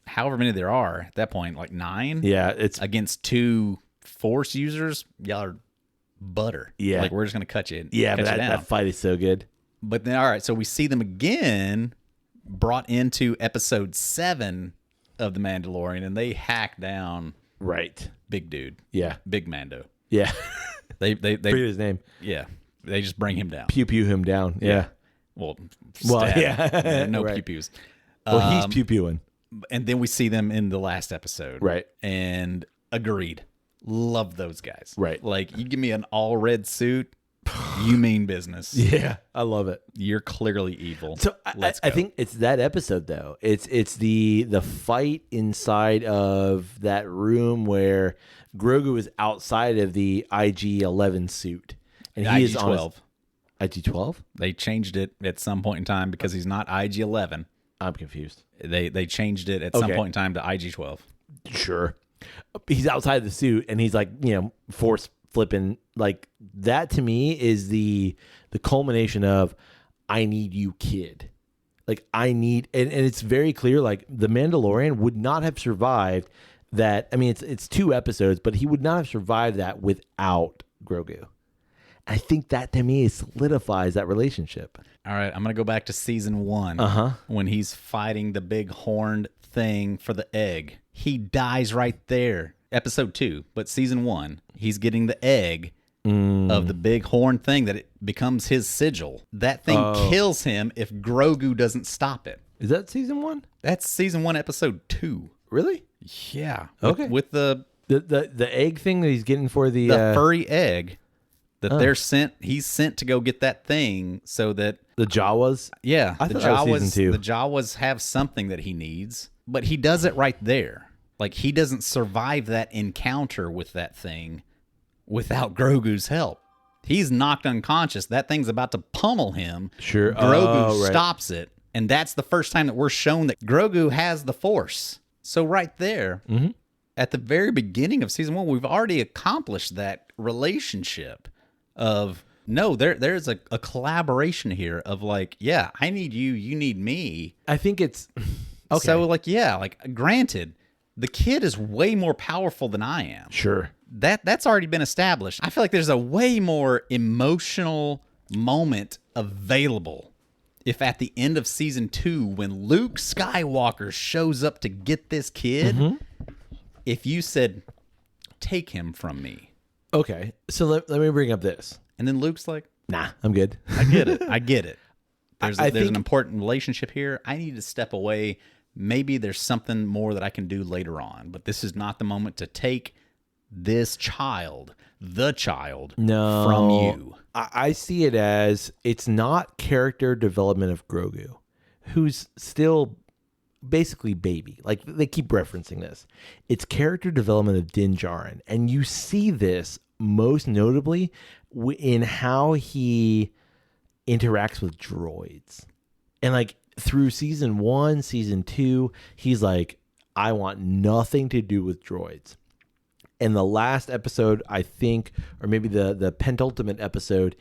however many there are at that point, like 9. Yeah. It's against 2 Force users. Y'all are butter. Yeah. Like, we're just going to cut you. Yeah, but that fight is so good. But then, all right, so we see them again brought into episode 7 of The Mandalorian, and they hack down big dude. Yeah. Big Mando. Yeah. They forget his name. Yeah. They just bring him down. Pew him down. Yeah. Well, yeah. No right. pew-pews. Well, he's pew-pewing. And then we see them in the last episode. Right. And agreed. Love those guys. Right. Like, you give me an all red suit, you mean business. Yeah. I love it. You're clearly evil. So I think it's that episode though. It's the fight inside of that room where Grogu is outside of the IG-11 suit. And he is on IG-12? They changed it at some point in time because he's not IG-11. I'm confused. They changed it at some point in time to IG-12. Sure. He's outside the suit and he's like, force flipping. Like, that to me is the culmination of I need you, kid. Like, I need, and it's very clear, like, the Mandalorian would not have survived that. I mean, it's 2 episodes, but he would not have survived that without Grogu. I think that to me solidifies that relationship. All right, I'm going to go back to season 1 when he's fighting the big horned thing for the egg. He dies right there. Episode 2, but season 1, he's getting the egg of the big horn thing that it becomes his sigil. That thing kills him if Grogu doesn't stop it. Is that season 1? That's season 1, episode 2. Really? Yeah. Okay. With the egg thing that he's getting for the furry egg that he's sent to go get that thing so that the Jawas. Yeah, I thought that was season 2. The Jawas have something that he needs, but he does it right there. Like, he doesn't survive that encounter with that thing without Grogu's help. He's knocked unconscious. That thing's about to pummel him. Sure. Grogu stops it. And that's the first time that we're shown that Grogu has the Force. So right there, at the very beginning of season 1, we've already accomplished that relationship of, no, there's a collaboration here of like, yeah, I need you, you need me. I think it's... Okay. So like, yeah, like, granted, the kid is way more powerful than I am. Sure. That's already been established. I feel like there's a way more emotional moment available if at the end of season 2, when Luke Skywalker shows up to get this kid, if you said, take him from me. Okay. So let me bring up this. And then Luke's like, nah, I'm good. I get it. There's an important relationship here. I need to step away. Maybe there's something more that I can do later on, but this is not the moment to take this child, the child, from you. I see it as it's not character development of Grogu, who's still basically baby. Like, they keep referencing this. It's character development of Din Djarin, and you see this most notably in how he interacts with droids. And like through season 1, season 2, he's like, I want nothing to do with droids. And the last episode, I think, or maybe the penultimate episode,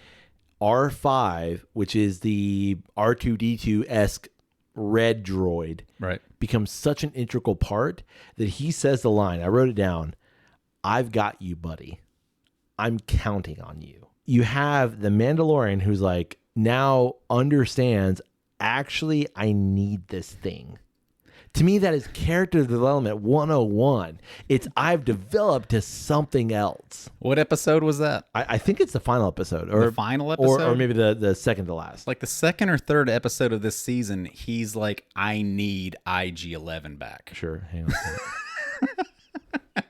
R5, which is the R2D2-esque red droid, right, becomes such an integral part that he says the line, I wrote it down, I've got you, buddy. I'm counting on you. You have the Mandalorian who's like, now understands, actually, I need this thing. To me, that is character development 101. It's I've developed to something else. What episode was that? I think it's the final episode. Or the final episode? Or maybe the second to last. Like the second or third episode of this season, he's like, I need IG-11 back. Sure. Hang on.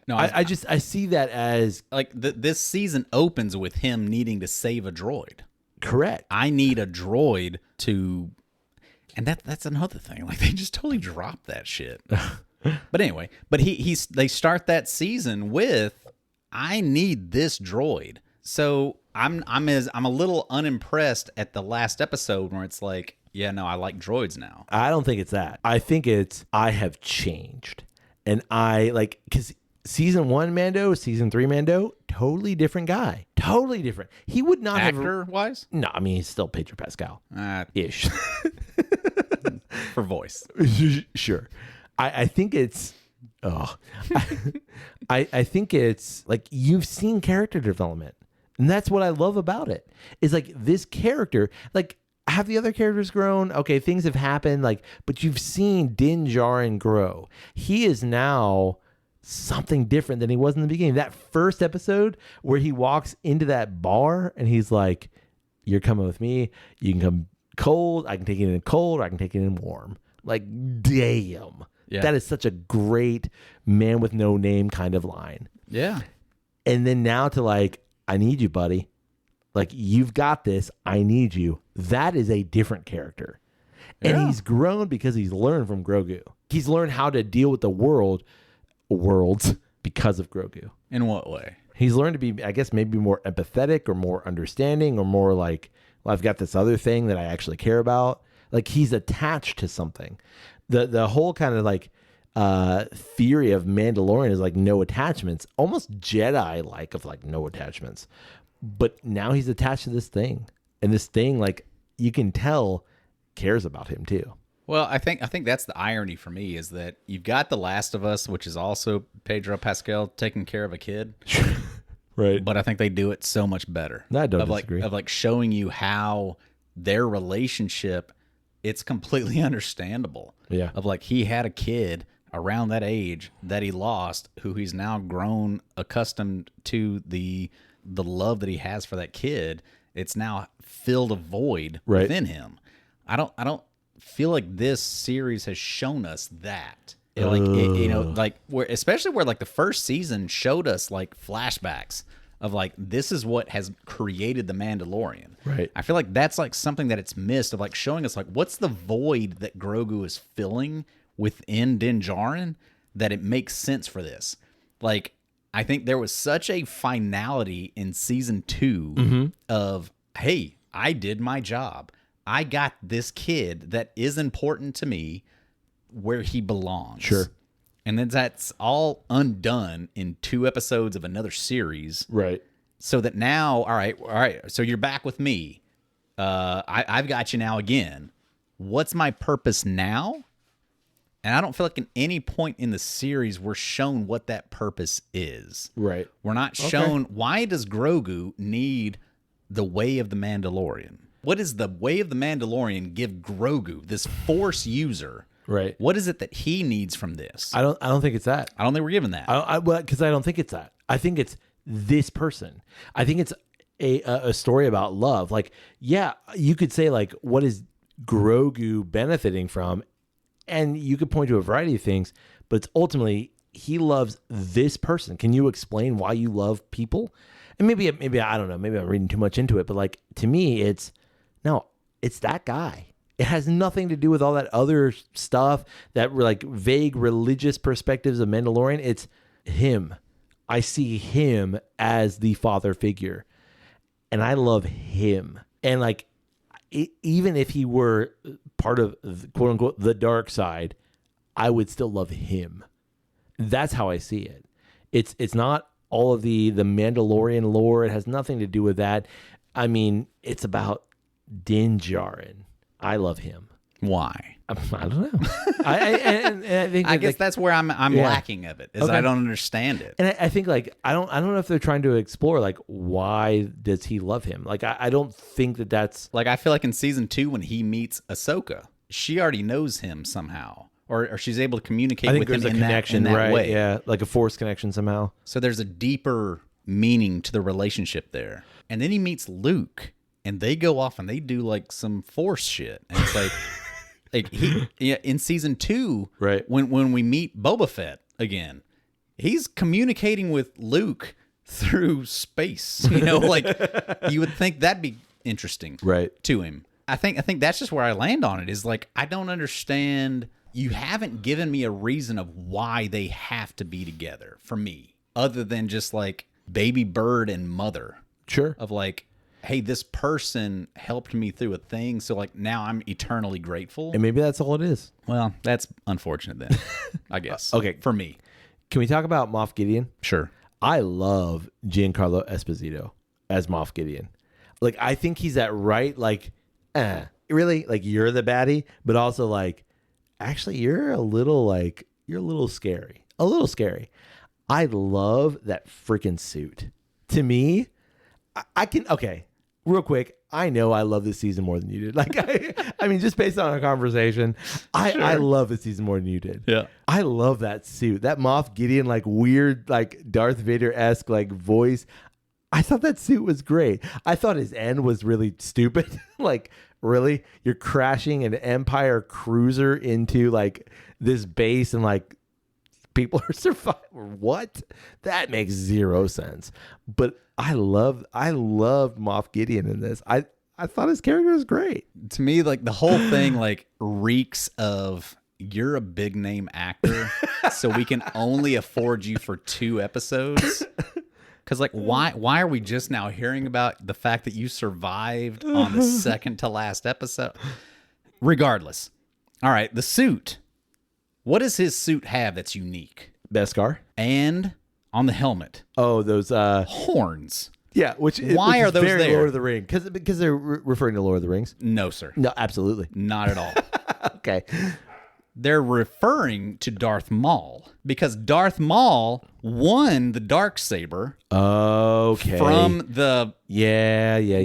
No, I see that as... Like this season opens with him needing to save a droid. Correct. I need a droid to... And that's another thing. Like, they just totally dropped that shit. But anyway, they start that season with, I need this droid. So I'm a little unimpressed at the last episode where it's like, yeah, no, I like droids now. I don't think it's that. I think it's I have changed. And I like, because season 1 Mando, season 3 Mando, totally different guy. Totally different. He would not have... Actor-wise? No, I mean, he's still Pedro Pascal. Ish. For voice. Sure. I think it's... I think it's like you've seen character development. And that's what I love about it. Is like this character... Like, have the other characters grown? Okay, things have happened. Like, but you've seen Din Djarin grow. He is now... something different than he was in the beginning. That first episode where he walks into that bar and he's like, you're coming with me. You can come cold. I can take it in cold. Or I can take it in warm. Like, damn. Yeah. That is such a great man with no name kind of line. Yeah. And then now to like, I need you, buddy. Like, you've got this. I need you. That is a different character. And he's grown because he's learned from Grogu. He's learned how to deal with the worlds because of Grogu. In what way? He's learned to be, I guess, maybe more empathetic or more understanding or more like, well, I've got this other thing that I actually care about. Like, he's attached to something. The whole kind of like theory of Mandalorian is like no attachments, almost Jedi-like of like no attachments. But now he's attached to this thing. And this thing, like, you can tell cares about him too. Well, I think that's the irony for me is that you've got The Last of Us, which is also Pedro Pascal taking care of a kid. Right. But I think they do it so much better. I don't disagree. Of like showing you how their relationship, it's completely understandable. Yeah. Of like he had a kid around that age that he lost, who he's now grown accustomed to the love that he has for that kid. It's now filled a void within him. I don't feel like this series has shown us that. Especially where like the first season showed us like flashbacks of like this is what has created the Mandalorian. Right. I feel like that's like something that it's missed of like showing us like what's the void that Grogu is filling within Din Djarin that it makes sense for this. Like I think there was such a finality in season 2 of, hey, I did my job. I got this kid that is important to me where he belongs. Sure. And then that's all undone in 2 episodes of another series. Right. So that now, all right. So you're back with me. I've got you now again. What's my purpose now? And I don't feel like at any point in the series we're shown what that purpose is. Right. We're not shown why does Grogu need the way of the Mandalorian? What does the way of the Mandalorian give Grogu, this Force user? Right. What is it that he needs from this? I don't think it's that. I don't think we're given that. Because I don't think it's that. I think it's this person. I think it's a story about love. Like, yeah, you could say like, what is Grogu benefiting from. And you could point to a variety of things, but it's ultimately he loves this person. Can you explain why you love people? And maybe I don't know, maybe I'm reading too much into it, but like to me, it's that guy. It has nothing to do with all that other stuff that were like vague religious perspectives of Mandalorian. It's him. I see him as the father figure, and I love him. And like, even if he were part of quote unquote the dark side, I would still love him. That's how I see it. It's not all of the Mandalorian lore. It has nothing to do with that. I mean, it's about Din Djarin. I love him. Why? I don't know. I think I guess that's where I'm lacking of it. Is Okay. I don't understand it. And I think like I don't know if they're trying to explore like why does he love him? Like I don't think that's Like I feel like in season 2 when he meets Ahsoka, she already knows him somehow, or she's able to communicate I think with him there's a in connection, that right? way. Yeah, like a force connection somehow. So there's a deeper meaning to the relationship there. And then he meets Luke, and they go off and they do like some force shit, and it's like. In season 2, right? When we meet Boba Fett again, he's communicating with Luke through space. You know, like you would think that'd be interesting, right? To him. I think that's just where I land on it. Is like I don't understand. You haven't given me a reason of why they have to be together for me, other than just like baby bird and mother. Sure. Of like, hey, this person helped me through a thing, so like now I'm eternally grateful. And maybe that's all it is. Well, that's unfortunate then, I guess. Okay. For me. Can we talk about Moff Gideon? Sure. I love Giancarlo Esposito as Moff Gideon. Like, I think he's that right, like, really? Like, you're the baddie, but also like, actually, you're a little scary. A little scary. I love that freaking suit. To me, I can, okay. Real quick, I know I love this season more than you did. Like, I mean, just based on our conversation, I love this season more than you did. Yeah. I love that suit. That Moff Gideon, like, weird, like, Darth Vader-esque, like, voice. I thought that suit was great. I thought his end was really stupid. Like, really? You're crashing an Empire cruiser into, like, this base and, like, people are surviving. What? That makes zero sense. But I loved Moff Gideon in this. I thought his character was great. To me, like the whole thing like reeks of you're a big name actor, so we can only afford you for 2 episodes. Because like why are we just now hearing about the fact that you survived on the second to last episode? Regardless. All right, the suit. What does his suit have that's unique? Beskar. And on the helmet. Oh, those horns. Yeah, which why is are those very there? Lord of the Rings? Because they're referring to Lord of the Rings. No, sir. No, absolutely not at all. Okay, they're referring to Darth Maul because Darth Maul won the Darksaber. Okay. From the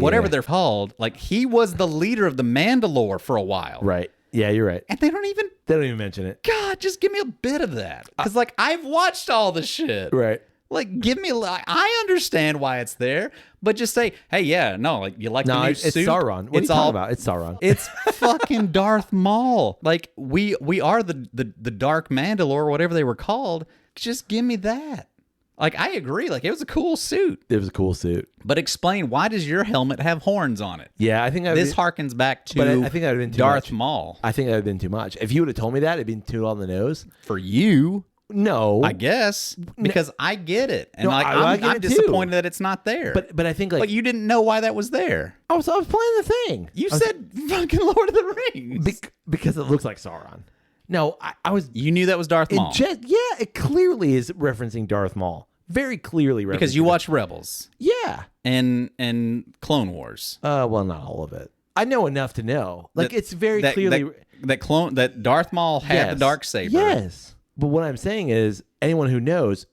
whatever they're called. Like he was the leader of the Mandalore for a while. Right. Yeah, you're right. And they don't even mention it. God, just give me a bit of that. Because like I've watched all the shit. Right. Like, give me. I understand why it's there, but just say, "Hey, yeah, no, like you like the new suit." It's Sauron. What are you talking about? It's Sauron. It's fucking Darth Maul. Like we are the Dark Mandalore, whatever they were called. Just give me that. Like I agree. Like it was a cool suit. It was a cool suit. But explain, why does your helmet have horns on it? Yeah, I think this harkens back to. But I think that would have been too Darth much. Maul. I think that would have been too much. If you would have told me that, it'd been too on the nose. For you. No, I guess because I get it, and No, like I get I'm it too. disappointed that it's not there. But I think like you didn't know why that was there. I was playing the thing. You said fucking Lord of the Rings because it looks like Sauron. No, I was. You knew that was Darth Maul. It clearly is referencing Darth Maul. Very clearly referencing. Because you watch Rebels. Yeah. And Clone Wars. Well, not all of it. I know enough to know. Like it's very clearly that Darth Maul had the Darksaber. Yes. But what I'm saying is anyone who knows.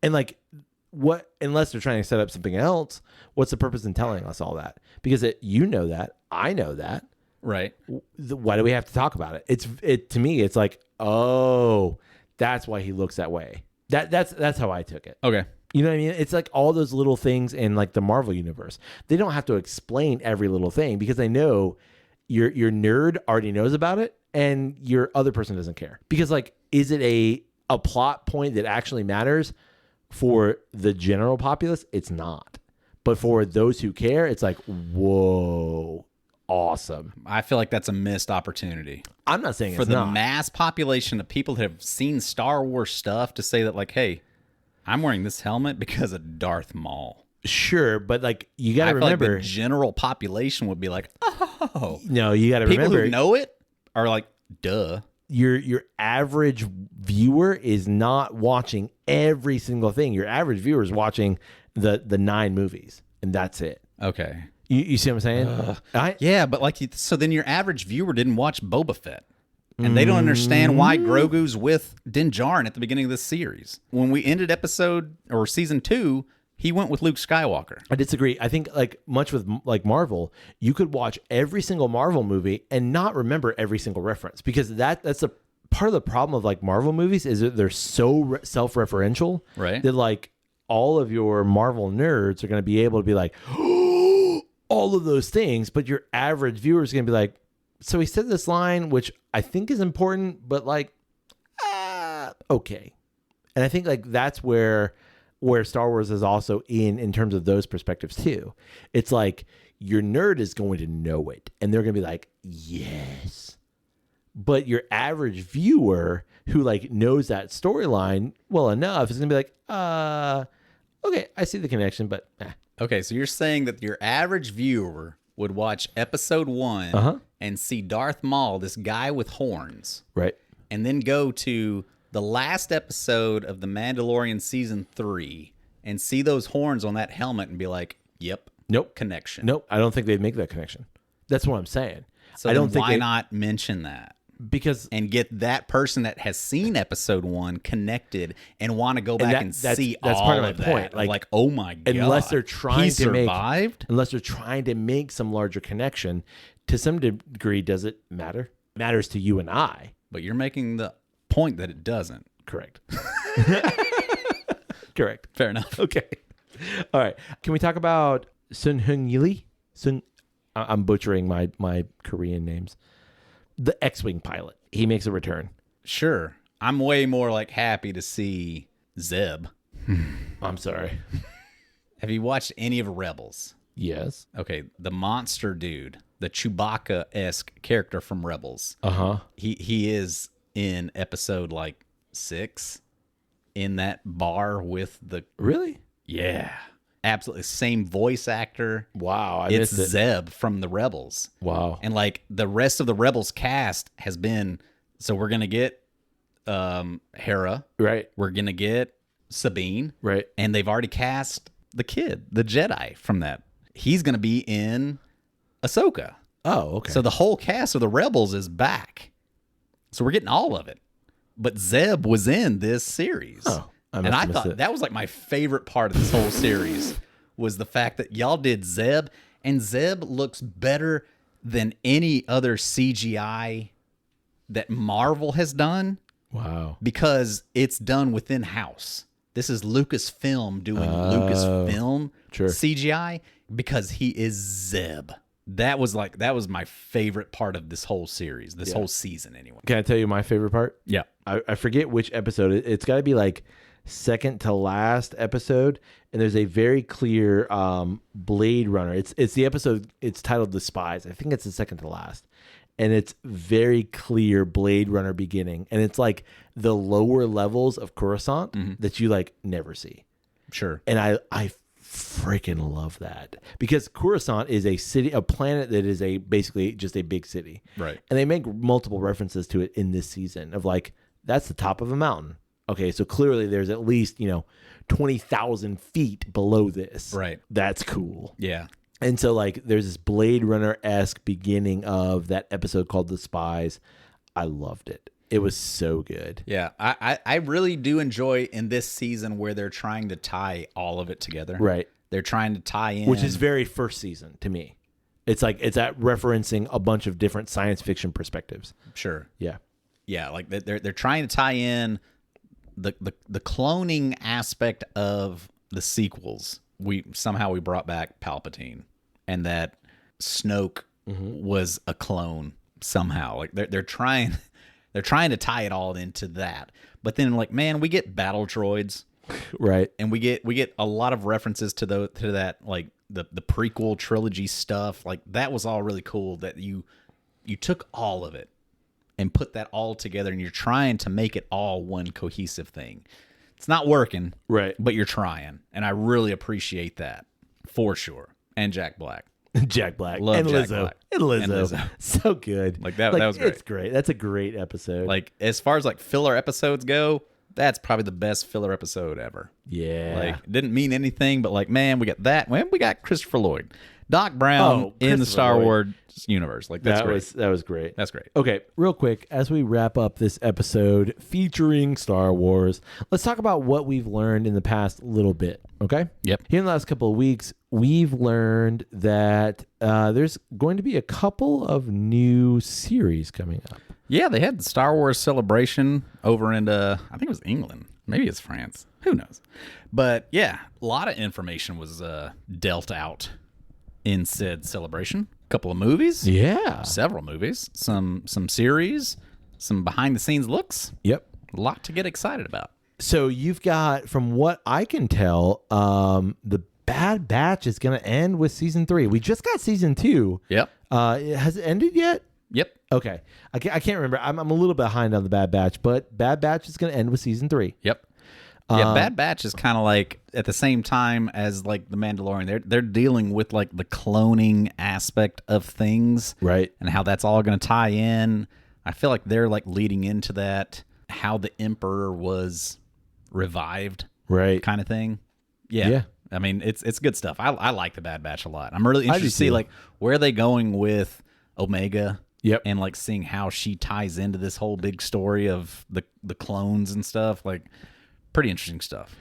And like what unless they're trying to set up something else, what's the purpose in telling us all that? Because you know that, I know that. Right. Why do we have to talk about it? To me it's like, "Oh, that's why he looks that way." That's how I took it. Okay. You know what I mean? It's like all those little things in like the Marvel universe. They don't have to explain every little thing because they know your nerd already knows about it and your other person doesn't care. Because like, is it a plot point that actually matters for the general populace? It's not. But for those who care, it's like, whoa, awesome. I feel like that's a missed opportunity. I'm not saying for it's the not. mass population of people that have seen Star Wars stuff to say that, like, hey, I'm wearing this helmet because of Darth Maul. Sure, but like you got to remember, like the general population would be like, oh, no, you got to remember, people who know it are like, duh. Your average viewer is not watching every single thing. Your average viewer is watching the 9 movies, and that's it. Okay, you see what I'm saying? Yeah, but like, so then your average viewer didn't watch Boba Fett. And they don't understand why Grogu's with Djarin at the beginning of this series. When we ended season 2, he went with Luke Skywalker. I disagree. I think like much with like Marvel, you could watch every single Marvel movie and not remember every single reference, because that's a part of the problem of like Marvel movies is that they're so self-referential, right? That like all of your Marvel nerds are going to be able to be like, oh, all of those things, but your average viewer is going to be like, so he said this line, which I think is important, but like, okay. And I think like that's where Star Wars is also in terms of those perspectives too. It's like your nerd is going to know it and they're going to be like, yes. But your average viewer who like knows that storyline well enough is going to be like, okay, I see the connection, but Okay, so you're saying that your average viewer would watch episode 1 and see Darth Maul, this guy with horns. Right. And then go to the last episode of The Mandalorian season 3 and see those horns on that helmet and be like, yep. Nope. Connection. Nope. I don't think they'd make that connection. That's what I'm saying. So I don't think why not mention that? Because and get that person that has seen episode 1 connected and want to go back and see that's all part of my that. point. Like, oh my god! Unless they're trying he to survived? unless they're trying to make some larger connection, to some degree, does it matter? It matters to you and I. But you're making the point that it doesn't. Correct. Correct. Fair enough. Okay. All right. Can we talk about Sun Hyung Lee? I'm butchering my Korean names. The X-Wing pilot. He makes a return. Sure. I'm way more like happy to see Zeb. I'm sorry. Have you watched any of Rebels? Yes. Okay, the monster dude, the Chewbacca-esque character from Rebels. Uh-huh. He is in episode like 6 in that bar with the... Really? Yeah. Absolutely. Same voice actor. Wow. It's Zeb from the Rebels. Wow. And like the rest of the Rebels cast has been, so we're going to get Hera. Right. We're going to get Sabine. Right. And they've already cast the kid, the Jedi from that. He's going to be in Ahsoka. Oh, okay. So the whole cast of the Rebels is back. So we're getting all of it. But Zeb was in this series. Oh. I thought that was like my favorite part of this whole series was the fact that y'all did Zeb, and Zeb looks better than any other CGI that Marvel has done. Wow. Because it's done within house. This is Lucasfilm doing Lucasfilm CGI because he is Zeb. That was my favorite part of this whole series, this whole season anyway. Can I tell you my favorite part? Yeah. I forget which episode. It's got to be like second to last episode, and there's a very clear Bladerunner. It's the episode. It's titled "The Spies." I think it's the second to last, and it's very clear Bladerunner beginning, and it's like the lower levels of Coruscant that you like never see. Sure. And I freaking love that because Coruscant is a city, a planet that is basically just a big city, right? And they make multiple references to it in this season of like that's the top of a mountain. Okay, so clearly there's at least, 20,000 feet below this. Right. That's cool. Yeah. And so, like, there's this Blade Runner-esque beginning of that episode called The Spies. I loved it. It was so good. Yeah. I really do enjoy in this season where they're trying to tie all of it together. Right. They're trying to tie in. Which is very first season to me. It's like, it's at referencing a bunch of different science fiction perspectives. Sure. Yeah. Yeah, like they're trying to tie in the cloning aspect of the sequels. We brought back Palpatine, and that Snoke was a clone somehow. Like they're trying to tie it all into that. But then like, man, we get battle droids, right? And we get a lot of references to that like the prequel trilogy stuff. Like that was all really cool that you took all of it and put that all together, and you're trying to make it all one cohesive thing. It's not working, right? But you're trying, and I really appreciate that for sure. And Jack Black. Jack Black. Love and Jack Lizzo. Black. And Lizzo. And Lizzo. So good. Like that was great. It's great. That's a great episode. Like as far as like filler episodes go, that's probably the best filler episode ever. Yeah. Like didn't mean anything, but like, man, we got that. Man, we got Christoper Lloyd. Doc Brown in the Star Wars universe. Like that's great. That was great. That's great. Okay, real quick, as we wrap up this episode featuring Star Wars, let's talk about what we've learned in the past little bit. Okay? Yep. Here in the last couple of weeks, we've learned that there's going to be a couple of new series coming up. Yeah, they had the Star Wars celebration over in I think it was England. Maybe it's France. Who knows? But yeah, a lot of information was dealt out in said celebration. A couple of movies. Yeah. Several movies. Some series. Some behind the scenes looks. Yep. A lot to get excited about. So you've got, from what I can tell, the Bad Batch is going to end with season 3. We just got season 2. Yep. Has it ended yet? Yep. Okay. I can't remember. I'm a little behind on the Bad Batch, but Bad Batch is going to end with season 3. Yep. Yeah, Bad Batch is kind of like at the same time as like the Mandalorian. They're dealing with like the cloning aspect of things, right? And how that's all going to tie in. I feel like they're like leading into that, how the Emperor was revived, right? Kind of thing. Yeah. I mean, it's good stuff. I like the Bad Batch a lot. I'm really interested to see like where are they going with Omega. Yep. And like seeing how she ties into this whole big story of the clones and stuff. Like pretty interesting stuff.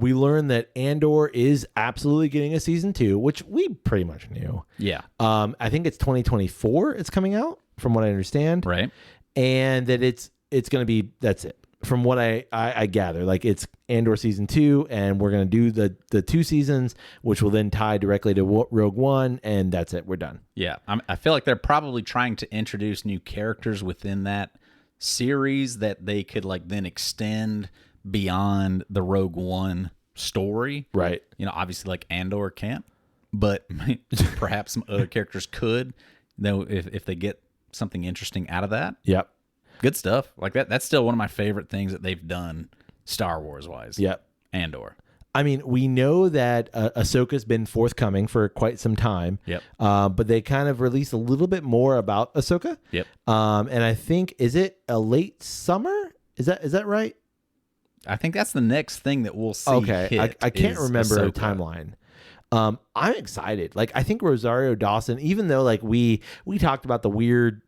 We learned that Andor is absolutely getting a season 2, which we pretty much knew. Yeah. I think it's 2024 it's coming out, from what I understand. Right. And that it's going to be, that's it. From what I gather, like it's Andor season 2, and we're going to do the 2 seasons, which will then tie directly to Rogue One, and that's it. We're done. Yeah. I feel like they're probably trying to introduce new characters within that series that they could like then extend beyond the Rogue One story. Right. You know, obviously like Andor can't, but perhaps some other characters could, though, if they get something interesting out of that. Yep. Good stuff. Like that's still one of my favorite things that they've done Star Wars wise. Yep. Andor. I mean, we know that Ahsoka's been forthcoming for quite some time. Yep. But they kind of released a little bit more about Ahsoka. Yep. And I think, is it a late summer? Is that right? I think that's the next thing that we'll see. Okay. I can't remember a timeline. I'm excited. Like, I think Rosario Dawson, even though like we talked about the weird,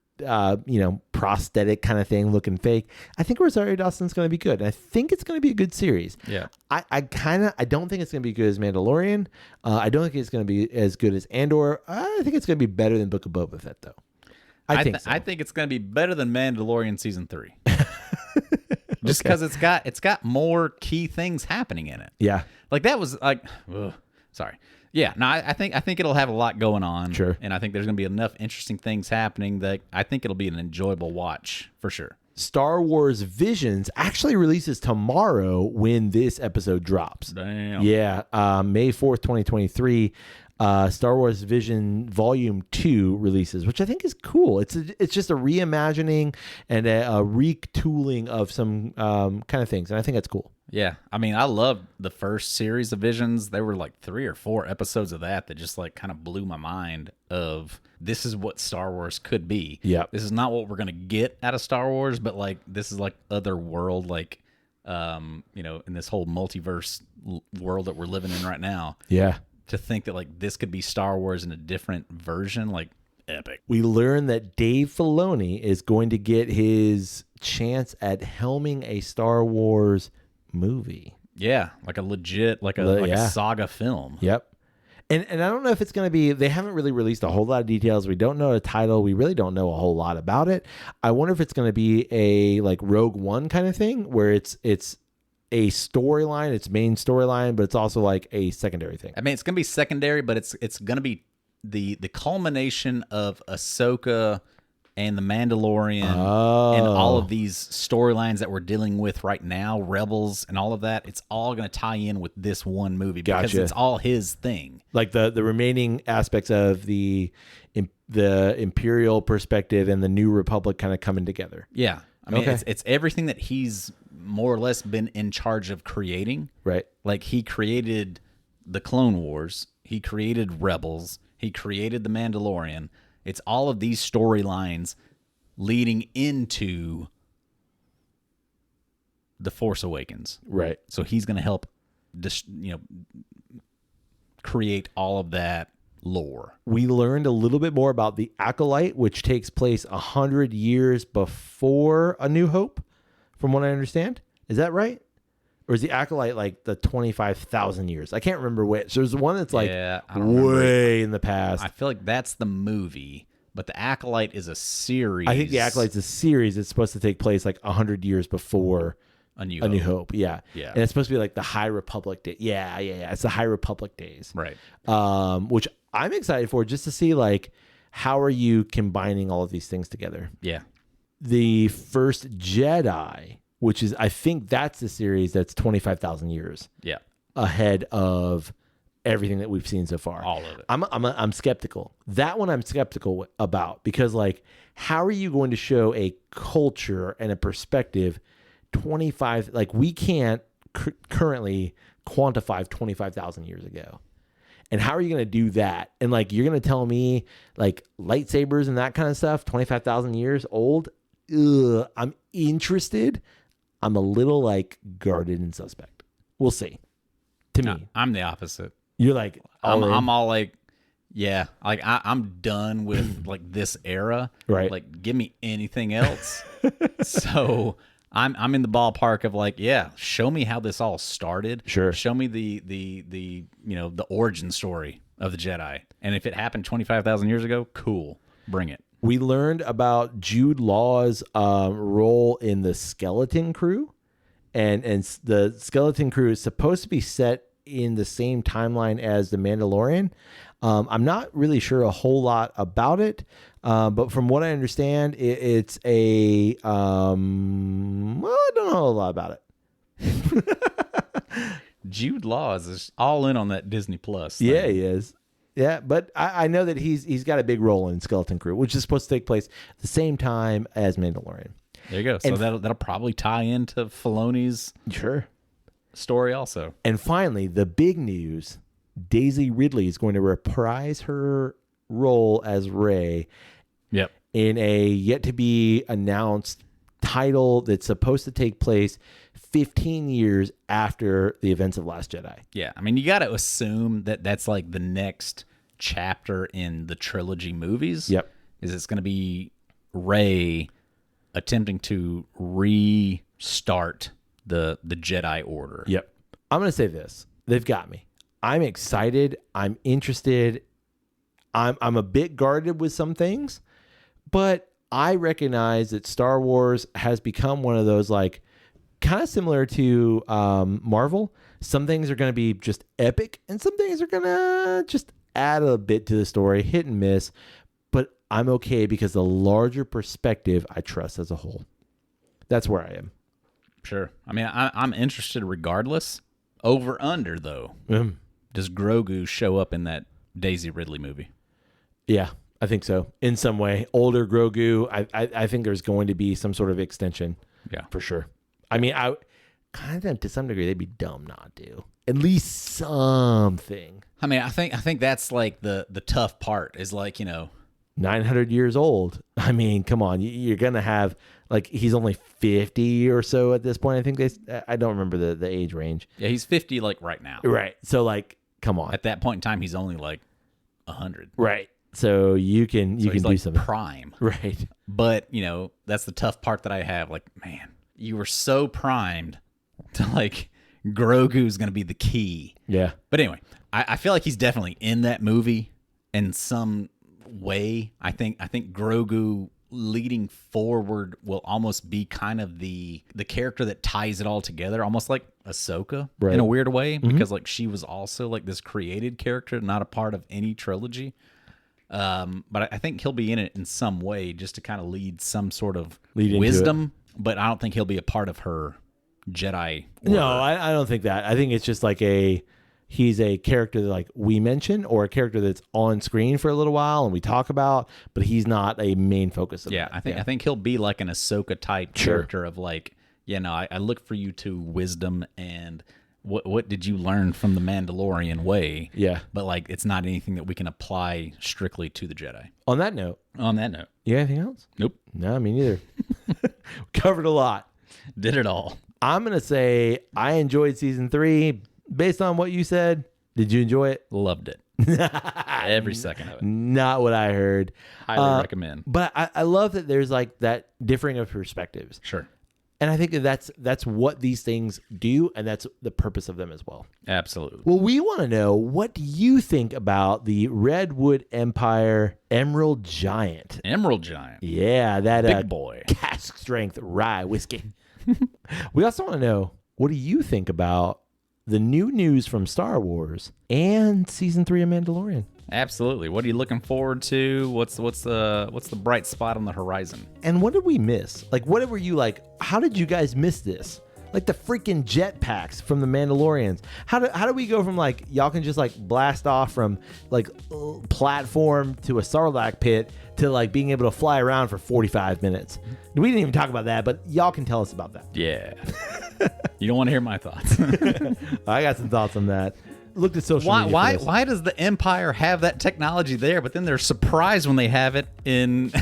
prosthetic kind of thing looking fake, I think Rosario Dawson's going to be good. And I think it's going to be a good series. Yeah. I don't think it's going to be good as Mandalorian. I don't think it's going to be as good as Andor. I think it's going to be better than Book of Boba Fett, though. I think so. I think it's going to be better than Mandalorian season 3. Just because it's got more key things happening in it. Yeah. Like that was like, sorry. Yeah. No, I think it'll have a lot going on. Sure. And I think there's going to be enough interesting things happening that I think it'll be an enjoyable watch for sure. Star Wars Visions actually releases tomorrow when this episode drops. Damn. Yeah. May 4th, 2023. Star Wars Vision Volume 2 releases, which I think is cool. It's just a reimagining and a retooling of some kind of things, and I think that's cool. Yeah, I mean, I loved the first series of Visions. There were like 3 or 4 episodes of that just like kind of blew my mind of this is what Star Wars could be. Yeah, this is not what we're gonna get out of Star Wars, but like this is like other world, like in this whole multiverse world that we're living in right now. Yeah. To think that like this could be Star Wars in a different version, like epic. We learned that Dave Filoni is going to get his chance at helming a Star Wars movie. Yeah, like a legit, like a saga film. Yep. And I don't know if it's going to be, they haven't really released a whole lot of details. We don't know the title. We really don't know a whole lot about it. I wonder if it's going to be a like Rogue One kind of thing where it's a storyline, its main storyline, but it's also like a secondary thing. I mean, it's going to be secondary, but it's going to be the culmination of Ahsoka and the Mandalorian and Oh. all of these storylines that we're dealing with right now, Rebels and all of that, it's all going to tie in with this one movie because Gotcha. it's all his thing. Like the remaining aspects of the Imperial perspective and the New Republic kind of coming together. Yeah. I mean, Okay. it's everything that he's more or less been in charge of creating. Right. Like he created the Clone Wars, he created Rebels, he created the Mandalorian. It's all of these storylines leading into The Force Awakens. Right. So he's going to help create all of that lore. We learned a little bit more about the Acolyte, which takes place 100 years before A New Hope, from what I understand. Is that right? Or is the Acolyte like the 25,000 years? I can't remember which. There's one that's like Yeah, I don't remember. way in the past. I feel like that's the movie, but the Acolyte is a series. I think the Acolyte's a series that's supposed to take place like 100 years before A New A New Hope. Hope. Yeah. Yeah. And it's supposed to be like the High Republic day. Yeah. It's the High Republic days. Right. Which I'm excited for, just to see like how are you combining all of these things together. Yeah. The First Jedi, which is, I think that's the series that's 25,000 years Yeah. ahead of everything that we've seen so far. All of it. I'm skeptical. That one I'm skeptical about, because like, how are you going to show a culture and a perspective 25, like we can't currently quantify 25,000 years ago. And how are you going to do that? And like, you're going to tell me like lightsabers and that kind of stuff, 25,000 years old. Ugh, I'm interested. I'm a little like guarded and suspect. We'll see. To me, I'm the opposite. you're like, I'm all like, yeah, like I'm done with like this era. Right. Like, give me anything else. So I'm in the ballpark of like, yeah, show me how this all started. Sure. Show me the the origin story of the Jedi. And if it happened 25,000 years ago, cool. Bring it. we learned about Jude Law's role in the Skeleton Crew, and the Skeleton Crew is supposed to be set in the same timeline as the Mandalorian. I'm not really sure a whole lot about it, but from what I understand, it's a well, I don't know a lot about it. Jude Law is all in on that Disney Plus thing. Yeah, he is. Yeah, but I know that he's got a big role in Skeleton Crew, which is supposed to take place at the same time as Mandalorian. There you go. So And- that'll probably tie into Filoni's Sure. story also. And finally, the big news: Daisy Ridley is going to reprise her role as Rey Yep. in a yet to be announced title that's supposed to take place 15 years after the events of Last Jedi. Yeah. I mean, you got to assume that that's like the next chapter in the trilogy movies. Yep. Is it's going to be Rey attempting to restart the Jedi Order. Yep. I'm going to say this. They've got me. I'm excited. I'm interested. I'm a bit guarded with some things, but I recognize that Star Wars has become one of those, like, kind of similar to Marvel. Some things are going to be just epic, and some things are going to just add a bit to the story, hit and miss. But I'm okay because the larger perspective I trust as a whole. That's where I am. Sure. I mean, I'm interested regardless. Over under, though. Does Grogu show up in that Daisy Ridley movie? Yeah, I think so. In some way, older Grogu. I think there's going to be some sort of extension. Yeah. For sure. I mean, I kind of, to some degree, they'd be dumb not to. At least something. I mean, I think that's like the tough part is like, 900 years old. I mean, come on. You're going to have, like, he's only 50 or so at this point. I think I don't remember the age range. yeah, he's 50 like right now. Right. So, like, come on. At that point in time, he's only like 100. Right. So you can So he's do like something. prime. Right. But, that's the tough part that I have. Like, man, you were so primed to like Grogu's going to be the key. Yeah. But anyway, I feel like he's definitely in that movie in some way. I think Grogu leading forward will almost be kind of the character that ties it all together, almost like Ahsoka Right. in a weird way, because like she was also like this created character, not a part of any trilogy. But I think he'll be in it in some way just to kind of lead some sort of Lead into wisdom. But I don't think he'll be a part of her Jedi order. No, I don't think that. I think it's just like he's a character that like we mention, or a character that's on screen for a little while and we talk about, but he's not a main focus of that. I think he'll be like an Ahsoka type character of like, I look for you to wisdom and what did you learn from the Mandalorian way? Yeah. But like it's not anything that we can apply strictly to the Jedi. On that note, you got anything else? Nope. No, me neither. Covered a lot. Did it all. I'm going to say I enjoyed season 3 based on what you said. Did you enjoy it? Loved it. Every second of it. Not what I heard. Highly recommend. But I love that there's like that differing of perspectives. Sure. And I think that's what these things do, and that's the purpose of them as well. Absolutely. Well, we want to know, what do you think about the Redwood Empire Emerald Giant? Emerald Giant. Yeah, that Big boy. cask strength rye whiskey. We also want to know, what do you think about the new news from Star Wars and season 3 of Mandalorian? Absolutely. What are you looking forward to? What's the bright spot on the horizon? And what did we miss? Like, what were you like? How did you guys miss this? Like the freaking jetpacks from the Mandalorians. How do we go from like y'all can just like blast off from like platform to a Sarlacc pit to like being able to fly around for 45 minutes? We didn't even talk about that, but y'all can tell us about that. Yeah. You don't want to hear my thoughts. I got some thoughts on that. Looked at social media. Why does the Empire have that technology there, but then they're surprised when they have it in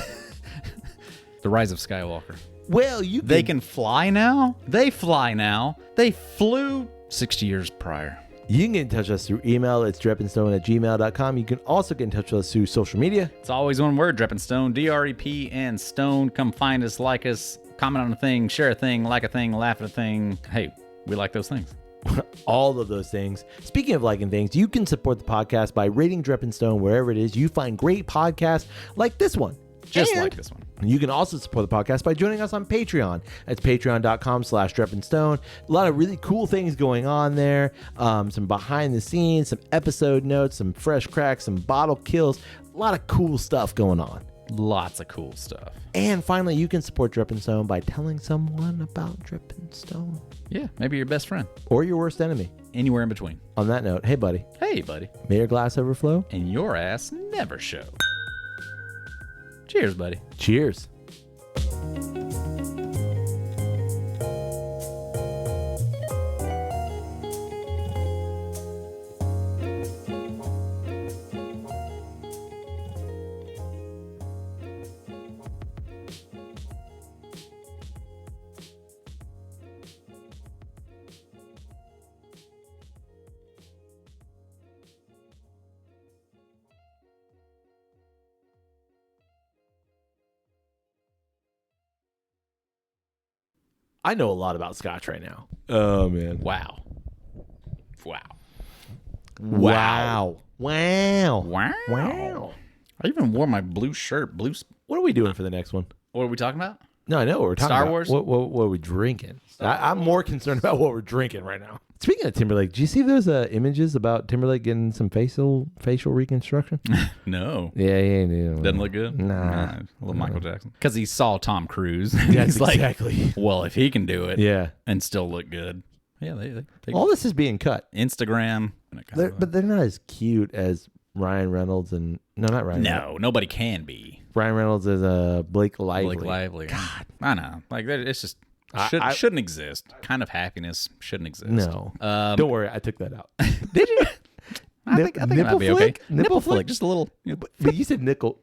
The Rise of Skywalker? Well, they can fly now. They fly now. They flew 60 years prior. You can get in touch with us through email. It's drepandstone@gmail.com. You can also get in touch with us through social media. It's always one word, Drep and Stone, DREP and Stone. Come find us, like us, comment on a thing, share a thing, like a thing, laugh at a thing. Hey, we like those things. All of those things. Speaking of liking things, you can support the podcast by rating Drep and Stone wherever it is you find great podcasts like this one. Just like this one. You can also support the podcast by joining us on Patreon. It's patreon.com/DrepandStone. A lot of really cool things going on there. Some behind the scenes, some episode notes, some fresh cracks, some bottle kills. A lot of cool stuff going on. Lots of cool stuff. And finally, you can support Drep and Stone by telling someone about Drep and Stone. Yeah, maybe your best friend. Or your worst enemy. Anywhere in between. On that note, hey, buddy. Hey, buddy. May your glass overflow. And your ass never show. Cheers, buddy. Cheers. I know a lot about Scotch right now. Oh, man. Wow. Wow. I even wore my blue shirt. What are we doing for the next one? What are we talking about? No, I know what we're talking about. Star Wars? What are we drinking? I'm more concerned about what we're drinking right now. Speaking of Timberlake, do you see those images about Timberlake getting some facial reconstruction? No. Yeah. Doesn't look good? Nah. A little Michael Jackson. Because he saw Tom Cruise. That's He's like, exactly. well, if he can do it Yeah. and still look good. Yeah, they All this is being cut. Instagram. But they're not as cute as Ryan Reynolds and... No, not Ryan Reynolds. No, nobody can be. Ryan Reynolds is Blake Lively. Blake Lively. God. I know. Like, it's just... shouldn't exist. Kind of happiness shouldn't exist. No. Don't worry, I took that out. Did you? I think it might be okay. Nipple flick. flick? Just a little. But you said nickel.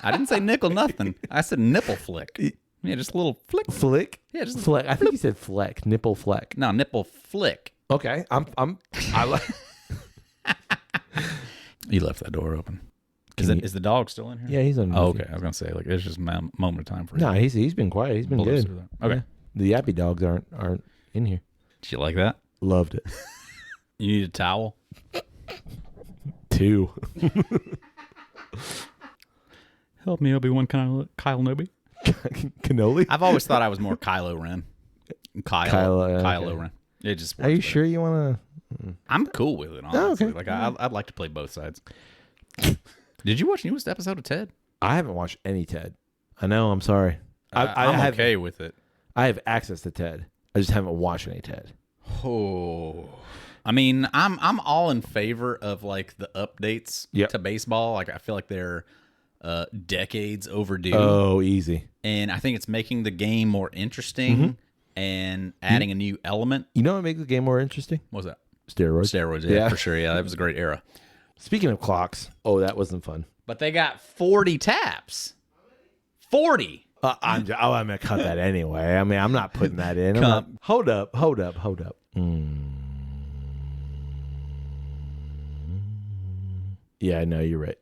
I didn't say nickel nothing. I said nipple flick. Yeah, just a little flick. Flick? Yeah, just fleck. I think you said fleck. Nipple fleck. No, nipple flick. Okay. I like. You left that door open. Is the dog still in here? Yeah, he's on. Oh, okay. I was gonna say like it's just a moment of time for you. No, he's been quiet. He's been good. Okay. Yeah. The yappy dogs aren't in here. Did you like that? Loved it. You need a towel? 2. Help me, Obi-Wan Kenobi. Cannoli? I've always thought I was more Kylo Ren. Kylo Ren. It just. Are you sure you want to? I'm cool with it, honestly. okay. Like I'd like to play both sides. Did you watch the newest episode of Ted? I haven't watched any Ted. I know. I'm sorry. I'm have, okay with it. I have access to Ted. I just haven't watched any Ted. Oh, I mean, I'm all in favor of like the updates to baseball. Like I feel like they're decades overdue. Oh, easy. And I think it's making the game more interesting and adding a new element. You know what makes the game more interesting? What was that? Steroids. Yeah, for sure. Yeah, that was a great era. Speaking of clocks, that wasn't fun. But they got 40 taps. 40. I'm gonna cut that anyway. I mean, I'm not putting that in. Hold up. Yeah, no, you're right.